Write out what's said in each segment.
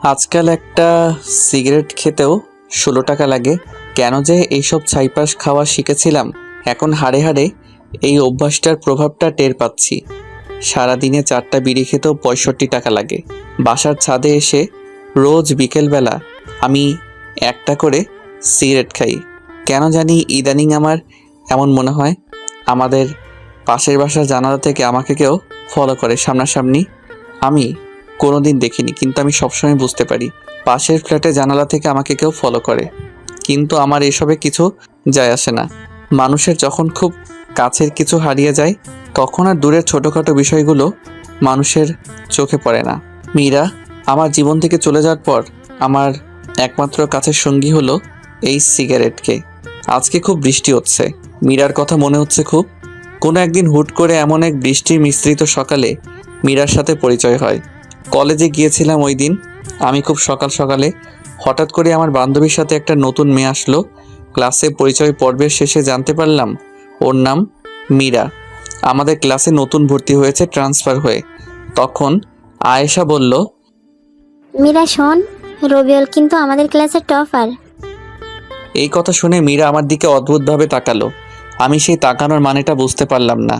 আজকাল একটা সিগারেট খেতেও ১৬ টাকা লাগে। কেন যে এইসব ছাইপাশ খাওয়া শিখেছিলাম, এখন হাড়ে হাড়ে এই অভ্যাসটার প্রভাবটা টের পাচ্ছি। সারাদিনে ৪টা বিড়ি খেতেও ৬৫ টাকা লাগে। বাসার ছাদে এসে রোজ বিকেলবেলা আমি একটা করে সিগারেট খাই। কেন জানি ইদানিং আমার এমন মনে হয় আমাদের পাশের বাসার জানালা থেকে আমাকে কেউ ফলো করে সামনাসামনি। আমি কোনোদিন দেখিনি, কিন্তু আমি সবসময় বুঝতে পারি পাশের ফ্ল্যাটে জানালা থেকে আমাকে কেউ ফলো করে। কিন্তু আমার এসবে কিছু যায় আসে না। মানুষের যখন খুব কাছের কিছু হারিয়ে যায়, তখন আর দূরের ছোটোখাটো বিষয়গুলো মানুষের চোখে পড়ে না। মীরা আমার জীবন থেকে চলে যাওয়ার পর আমার একমাত্র কাছের সঙ্গী হলো এই সিগারেটকে। আজকে খুব বৃষ্টি হচ্ছে, মীরার কথা মনে হচ্ছে খুব। কোনো একদিন হুট করে এমন এক বৃষ্টি মিশ্রিত সকালে মীরার সাথে পরিচয় হয়। কলেজে গিয়েছিলাম ওই দিন। আমি খুব সকাল সকালে হঠাৎ করে আমার বান্ধবীর সাথে একটা নতুন মেয়ে আসলো। ক্লাসে পরিচয় পর্বের শেষে জানতে পারলাম ওর নাম মীরা। আমাদের ক্লাসে নতুন ভর্তি হয়েছে ট্রান্সফার হয়ে। তখন আয়েশা বলল, মীরা শোন, রবিউল কিন্তু আমাদের ক্লাসের টপার। এই কথা শুনে মীরা আমার দিকে অদ্ভুতভাবে তাকালো। আমি সেই তাকানোর মানেটা বুঝতে পারলাম না।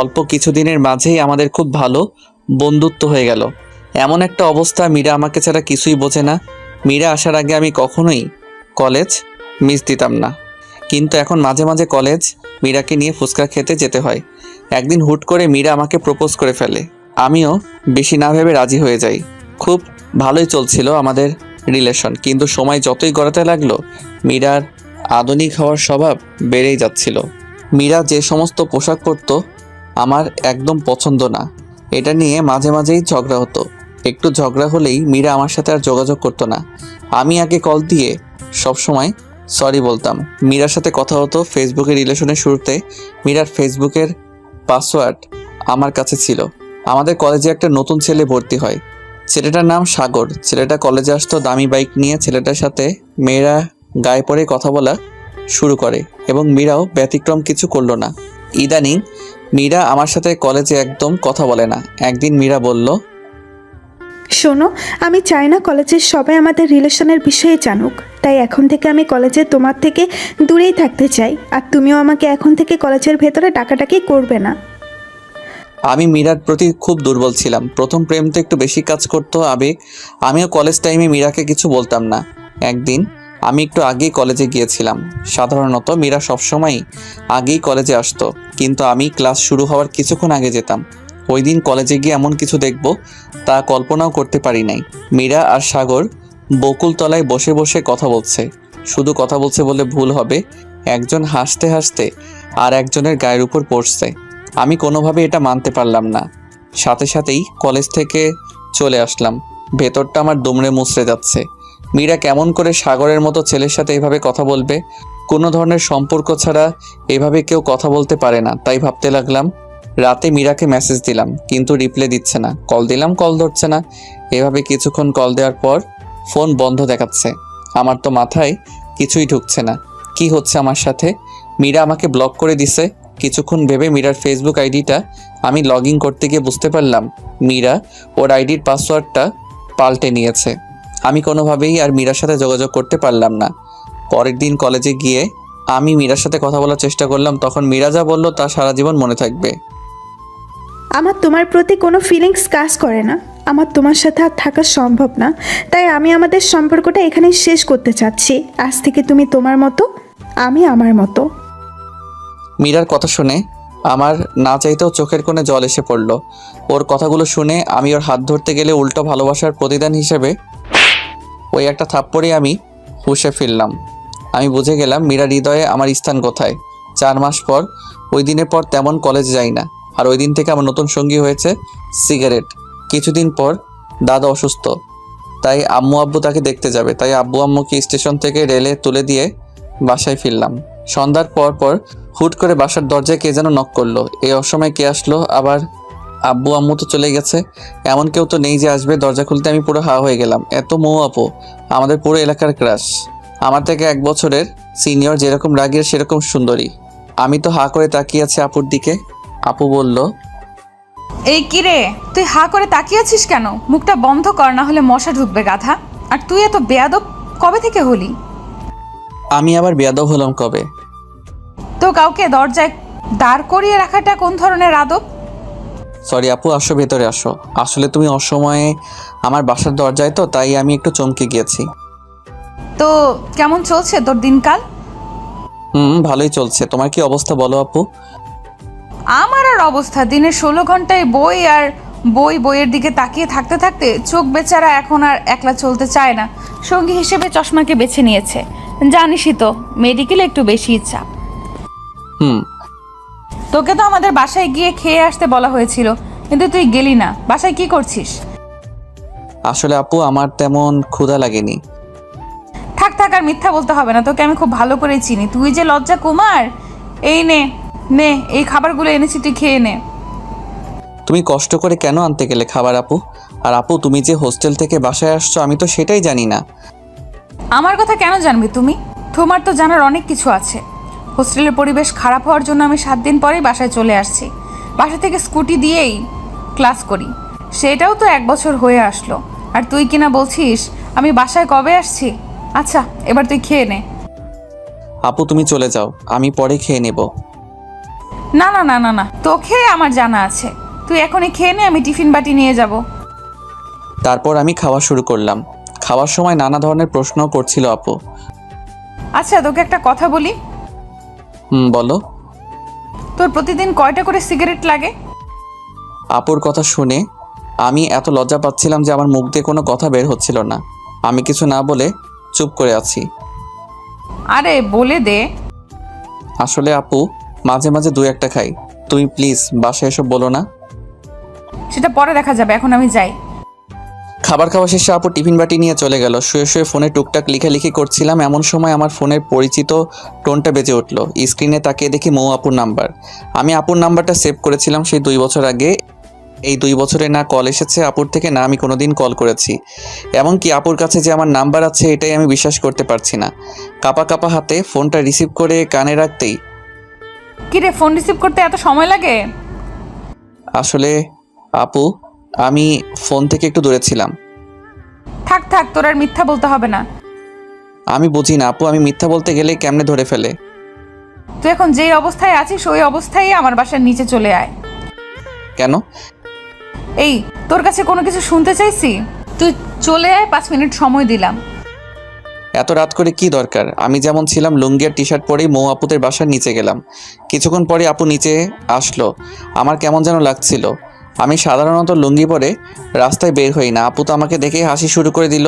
অল্প কিছুদিনের মাঝেই আমাদের খুব ভালো বন্ধুত্ব হয়ে গেল। এমন একটা অবস্থা, মীরা আমাকে ছাড়া কিছুই বোঝে না। মীরা আসার আগে আমি কখনোই কলেজ মিস দিতাম না, কিন্তু এখন মাঝে মাঝে কলেজ মীরাকে নিয়ে ফুচকা খেতে যেতে হয়। একদিন হুট করে মীরা আমাকে প্রপোজ করে ফেলে। আমিও বেশি না ভেবে রাজি হয়ে যাই। খুব ভালোই চলছিল আমাদের রিলেশন, কিন্তু সময় যতই গড়াতে লাগলো মীরার আধুনিক হওয়ার স্বভাব বেড়েই যাচ্ছিল। মীরা যে সমস্ত পোশাক পরতো আমার একদম পছন্দ না। এটা নিয়ে মাঝে মাঝেই ঝগড়া হতো। একটু ঝগড়া হলেই মীরা আমার সাথে আর যোগাযোগ করতো না। আমি আগে কল দিয়ে সবসময় সরি বলতাম। মীরার সাথে কথা হতো ফেসবুকের রিলেশনের শুরুতে। মীরার ফেসবুকের পাসওয়ার্ড আমার কাছে ছিল। আমাদের কলেজে একটা নতুন ছেলে ভর্তি হয়। ছেলেটার নাম সাগর। ছেলেটা কলেজে আসতো দামি বাইক নিয়ে। ছেলেটার সাথে মেয়েরা গায়ে পড়ে কথা বলা শুরু করে এবং মীরাও ব্যতিক্রম কিছু করলো না। ইদানিং মীরা আমার সাথে কলেজে একদম কথা বলে না। একদিন মীরা বলল, শোনো, আমি চাই না কলেজের সবাই আমাদের রিলেশনের বিষয়ে জানুক, তাই এখন থেকে আমি কলেজে তোমার থেকে দূরেই থাকতে চাই। আর তুমিও আমাকে এখন থেকে কলেজের ভেতরে ডাকাডাকি করবে না। আমি মীরার প্রতি খুব দুর্বল ছিলাম। প্রথম প্রেম তো একটু বেশি কাজ করতো আবেগ। আমিও কলেজ টাইমে মীরাকে কিছু বলতাম না। একদিন আমি একটু আগেই কলেজে গিয়েছিলাম। সাধারণত মীরা সবসময়ই আগেই কলেজে আসতো, কিন্তু আমি ক্লাস শুরু হওয়ার কিছুক্ষণ আগে যেতাম। ওই দিন কলেজে গিয়ে এমন কিছু দেখব তা কল্পনাও করতে পারি নাই। মীরা আর সাগর বকুলতলায় বসে বসে কথা বলছে। শুধু কথা বলছে বলে ভুল হবে, একজন হাসতে হাসতে আর একজনের গায়ের উপর পড়ছে। আমি কোনোভাবে এটা মানতে পারলাম না। সাথে সাথেই কলেজ থেকে চলে আসলাম। ভেতরটা আমার দুমড়ে মুচড়ে যাচ্ছে। মীরা কেমন করে সাগরের মতো ছেলের সাথে এভাবে কথা বলবে? কোনো ধরনের সম্পর্ক ছাড়া এভাবে কেউ কথা বলতে পারে না। তাই ভাবতে লাগলাম। রাতে মীরাকে মেসেজ দিলাম, কিন্তু রিপ্লাই দিচ্ছে না। কল দিলাম, কল ধরছে না। এভাবে কিছুক্ষণ কল দেওয়ার পর ফোন বন্ধ দেখাচ্ছে। আমার তো মাথায় কিছুই ঢুকছে না। কি হচ্ছে আমার সাথে? মীরা আমাকে ব্লক করে দিছে। কিছুক্ষণ ভেবে মীরার ফেসবুক আইডিটা আমি লগ ইন করতে গিয়ে বুঝতে পারলাম মীরা ওর আইডির পাসওয়ার্ডটা পাল্টে নিয়েছে। আমি কোনোভাবেই আর মীরার সাথে যোগাযোগ করতে পারলাম না। পরের দিন কলেজে গিয়ে আমি মীরার সাথে কথা বলার চেষ্টা করলাম। তখন মীরা যা বলল তা সারা জীবন মনে থাকবে। আমার তোমার প্রতি কোনো ফিলিংস কাজ করে না। আমার তোমার সাথে আর থাকা সম্ভব না, তাই আমি আমাদের সম্পর্কটা এখানেই শেষ করতে চাচ্ছি। আজ থেকে তুমি তোমার মতো, আমি আমার মতো। মীরার কথা শুনে আমার না চাইতেও চোখের কোণে জল এসে পড়ল। ওর কথাগুলো শুনে আমি ওর হাত ধরতে গেলে উল্টো ভালোবাসার প্রতিদান হিসেবে ওই একটা থাপ্পড়ে আমি হুঁশে ফিরলাম। আমি বুঝে গেলাম মীরার হৃদয়ে আমার স্থান কোথায়। 4 মাস পর, ওই দিনের পর তেমন কলেজে যাই না। আর ওই দিন থেকে আমার নতুন সঙ্গী হয়েছে সিগারেট। কিছুদিন পর দাদা অসুস্থ, তাই আম্মু আব্বু তাকে দেখতে যাবে। তাই আব্বু আম্মুকে স্টেশন থেকে রেলে তুলে দিয়ে বাসায় ফিরলাম। সন্ধ্যার পর পর হুট করে বাসার দরজায় কে যেন নক করলো। এই অসময়ে কে আসলো আবার? আব্বু আম্মু তো চলে গেছে, এমন কেউ তো নেই যে আসবে। দরজা খুলতে আমি পুরো হা হয়ে গেলাম। এত মৌ আপু, আমাদের পুরো এলাকার ক্রাশ। আমার থেকে 1 বছরের সিনিয়র, যেরকম রাগের সেরকম সুন্দরী। আমি তো হা করে তাকিয়ে আছি আপুর দিকে। আপু বলল, এই কি রে, তুই হা করে তাকিয়ে আছিস কেন? মুখটা বন্ধ কর, না হলে মশা ঢুকবে গাধা। আর তুই এত বেয়াদব কবে থেকে হলি? আমি আবার বেয়াদব হলাম কবে? তো কাউকে দরজায় দাঁড় করিয়ে রাখাটা কোন ধরনের আদব? সরি আপু, আসো ভেতরে আসো। আসলে তুমি অসময়ে আমার বাসার দরজায়, তো তাই আমি একটু চমকে গিয়েছি। তো কেমন চলছে তোর দিনকাল? ভালোই চলছে। তোমার কি অবস্থা বলো আপু? আমার আর অবস্থা, দিনে 16 ঘন্টায় বই আর বইয়ের দিকে তাকিয়ে থাকতে থাকতে চোখ বেচারা এখন আর একলা চলতে চায় না। সঙ্গী হিসেবে চশমাকে বেছে নিয়েছে। জানিসই তো, মেডিকেলে একটু বেশি ইচ্ছা। হুম তোকে তো আমাদের বাসায় গিয়ে খেয়ে আসতে বলা হয়েছিল, কিন্তু তুই গেলি না। বাসায় কি করছিস? আসলে আপু আমার তেমন ক্ষুধা লাগেনি। থাক থাক, আর মিথ্যা বলতে হবে না, তোকে আমি খুব ভালো করে চিনি। তুই যে লজ্জা কুমার। এই নে নে, এই খাবারগুলো এনেছি, তুই খেয়ে নে। তুমি কষ্ট করে কেন আনতে গেলে খাবার আপু? আর আপু তুমি যে হোস্টেল থেকে বাসায় আসছো আমি তো সেটাই জানি না। আমার কথা কেন জানবি তুমি? তোমার তো জানার অনেক কিছু আছে। হোস্টেলের পরিবেশ খারাপ হওয়ার জন্য আমি 7 দিন পরেই বাসায় চলে আসছি। বাসা থেকে স্কুটি দিয়েই ক্লাস করি, সেটাও তো 1 বছর হয়ে আসলো। আর তুই কিনা বলছিস আমি বাসায় কবে আসছি? আচ্ছা, এবার তুই খেয়ে নে। আপু তুমি চলে যাও, আমি পরে খেয়ে নেব। না না না না না, তোকে আমার জানা আছে। তুই এখনই খেয়ে নে, আমি টিফিন বাটি নিয়ে যাব। তারপর আমি খাওয়া শুরু করলাম। খাওয়ার সময় নানা ধরনের প্রশ্নও করছিল আপু। আচ্ছা, তোকে একটা কথা বলি। বলো। তোর প্রতিদিন কয়টা করে সিগারেট লাগে? আপুর কথা শুনে আমি এত লজ্জা পাচ্ছিলাম যে আমার মুখ দিয়ে কোনো কথা বের হচ্ছিল না। আমি কিছু না বলে চুপ করে আছি। আরে বলে দে। আসলে আপু মাঝে মাঝে 2-1টা খাই। তুমি প্লিজ বাসায় এসব বলো না। সেটা পরে দেখা যাবে, এখন আমি যাই। খাবার খাওয়া শেষে আপু টিফিন বাটি নিয়ে চলে গেল। শুয়ে শুয়ে ফোনে টুকটাক লেখালেখি করছিলাম, এমন সময় আমার ফোনের পরিচিত টোনটা বেজে উঠল। স্ক্রিনে তাকিয়ে দেখি মৌ আপুর নাম্বার। আমি আপুর নাম্বারটা সেভ করেছিলাম সেই 2 বছর আগে। এই 2 বছরে না কল এসেছে আপুর থেকে, না আমি কোনোদিন কল করেছি। এমনকি আপুর কাছে যে আমার নাম্বার আছে এটাই আমি বিশ্বাস করতে পারছি না। কাপা কাপা হাতে ফোনটা রিসিভ করে কানে রাখতেই, কিরে, ফোন রিসিভ করতে এত সময় লাগে? আসলে আপু আমি ফোন থেকে একটু দূরে ছিলাম। থাক থাক, তোর আর মিথ্যা বলতে হবে না। আমি বুঝি না আপু, আমি মিথ্যা বলতে গেলে কেমনে ধরে ফেলে। তুই এখন যেই অবস্থায় আছিস ওই অবস্থায় আমার বাসার নিচে চলে আয়। কেন? এই, তোর কাছে কোনো কিছু শুনতে চাইছি? তুই চলে আয়, 5 মিনিট সময় দিলাম। এত রাত করে কি দরকার? আমি যেমন ছিলাম লুঙ্গি আর টি শার্ট পরেই মৌ আপুদের বাসার নিচে গেলাম। কিছুক্ষণ পরে আপু নিচে আসলো। আমার কেমন যেন লাগছিল। আমি সাধারণত লুঙ্গি পরে রাস্তায় বের হই না। আপু তো আমাকে দেখে হাসি শুরু করে দিল।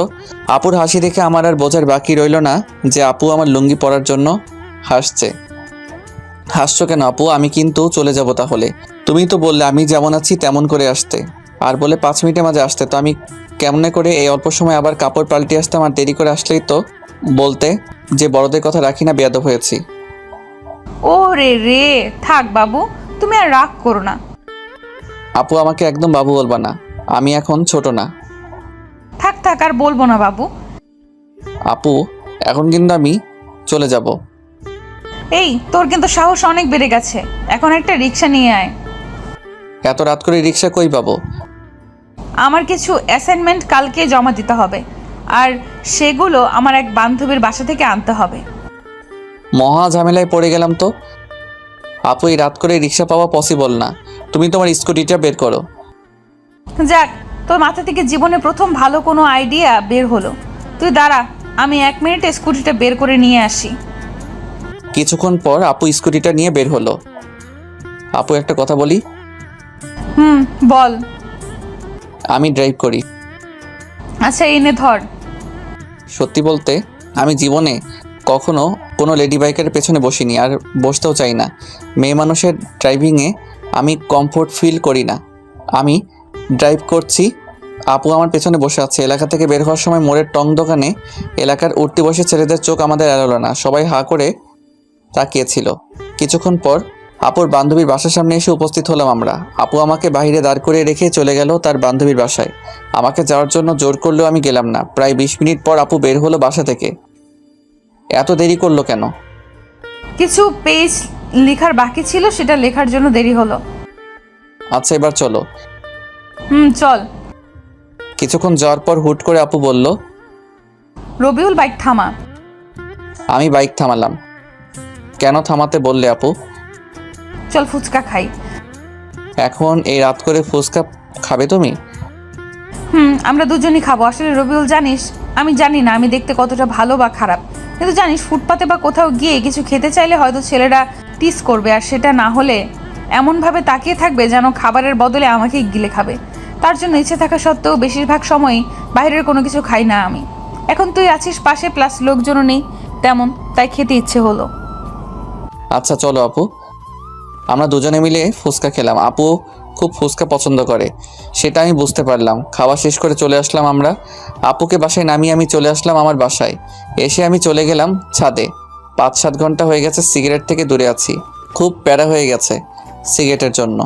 আপুর হাসি দেখে আমার আর বোঝার বাকি রইল না যে আপু আমার লুঙ্গি পরার জন্য হাসছে। হাসছো কেন আপু? আমি কিন্তু চলে যাব তাহলে। তুমি তো বললে আমি যেমন আছি তেমন করে আসতে, আর বলে 5 মিনিটের মাঝে আসতে। তো আমি কেমনে করে এই অল্প সময় আবার কাপড় পাল্টে আসতাম? আর দেরি করে আসলেই তো বলতে যে বড়দের কথা রাখি না, বেয়াদব হয়েছি। ও রে রে, থাক বাবু, তুমি আর রাগ করো না। আপু আমাকে একদম বাবু বলবা না, আমি এখন ছোট না। থাক থাক, আর বলবো না বাবু। আপু এখন কিন্তু আমি চলে যাব। এই, তোর কিন্তু সাহস অনেক বেড়ে গেছে। এখন একটা রিক্সা নিয়ে আয়। এত রাত করে রিক্সা কই পাবো? আমার কিছু অ্যাসাইনমেন্ট কালকে জমা দিতে হবে, আর সেগুলো আমার এক বান্ধবীর বাসা থেকে আনতে হবে। মহা ঝামেলায় পড়ে গেলাম তো। আপু এই রাত করে রিক্সা পাওয়া পসিবল না। তুমি তোমার স্কুটিটা বের করো। যাক, তোর মাথা থেকে জীবনে প্রথম ভালো কোনো আইডিয়া বের হলো। তুই দাঁড়া, আমি 1 মিনিটে স্কুটিটা বের করে নিয়ে আসি। কিছুক্ষণ পর আপু স্কুটিটা নিয়ে বের হলো। আপু একটা কথা বলি? বল। আমি ড্রাইভ করি। আচ্ছা, এনে ধর। সত্যি বলতে আমি জীবনে কখনো কোনো লেডি বাইকের পেছনে বসিনি, আর বসতেও চাই না। মেয়ে মানুষের ড্রাইভিংয়ে আমি কমফোর্ট ফিল করি না। আমি ড্রাইভ করছি, আপু আমার পেছনে বসে আছে। এলাকা থেকে বের হওয়ার সময় মোড়ের টং দোকানে এলাকার উঠতি বসে ছেলেদের চোখ আমাদের এড়ালো না, সবাই হাঁ করে তাকিয়েছিল। কিছুক্ষণ পর আপুর বান্ধবীর বাসার সামনে এসে উপস্থিত হলাম আমরা। আপু আমাকে বাইরে দাঁড় করিয়ে রেখে চলে গেল তার বান্ধবীর বাসায়। আমাকে যাওয়ার জন্য জোর করলেও আমি গেলাম না। প্রায় 20 মিনিট পর আপু বের হলো বাসা থেকে। এত দেরি করলো কেন? কিছু পেজ লেখার বাকি ছিল, সেটা লেখার জন্য দেরি হলো। আচ্ছা এবার চলো। চল। কিছুক্ষণ যাওয়ার পর হুট করে আপু বলল, রবিউল বাইক থামা। আমি বাইক থামালাম। কেন থামাতে বললে আপু? চল ফুচকা খাই। এখন এই রাত করে ফুচকা খাবে তুমি? আমরা দুজনই খাবো। আসলে রবিউল জানিস, আমি জানি না আমি দেখতে কতটা ভালো বা খারাপ, কিন্তু জানিস ফুটপাতে বা কোথাও গিয়ে কিছু খেতে চাইলে হয়তো ছেলেরা টিস করবে, আর সেটা না হলে এমনভাবে তাকিয়ে থাকবে যেন খাবারের বদলে আমাকেই গিলে খাবে। তার জন্য ইচ্ছে থাকা সত্ত্বেও বেশিরভাগ সময়ই বাইরের কোনো কিছু খাই না আমি। এখন তুই আছিস পাশে, প্লাস লোকজনও নেই তেমন, তাই খেতে ইচ্ছে হলো। আচ্ছা চলো আপু। আমরা দুজনে মিলে ফুচকা খেলাম। আপু খুব ফুচকা পছন্দ করে, সেটা আমি বুঝতে পারলাম। খাওয়া শেষ করে চলে আসলাম আমরা। আপুকে বাসায় নামিয়ে আমি চলে আসলাম আমার বাসায়। এসে আমি চলে গেলাম ছাদে। 5-7 ঘন্টা হয়ে গেছে সিগারেট থেকে দূরে আছি। খুব প্যারা হয়ে গেছে সিগারেটের জন্য।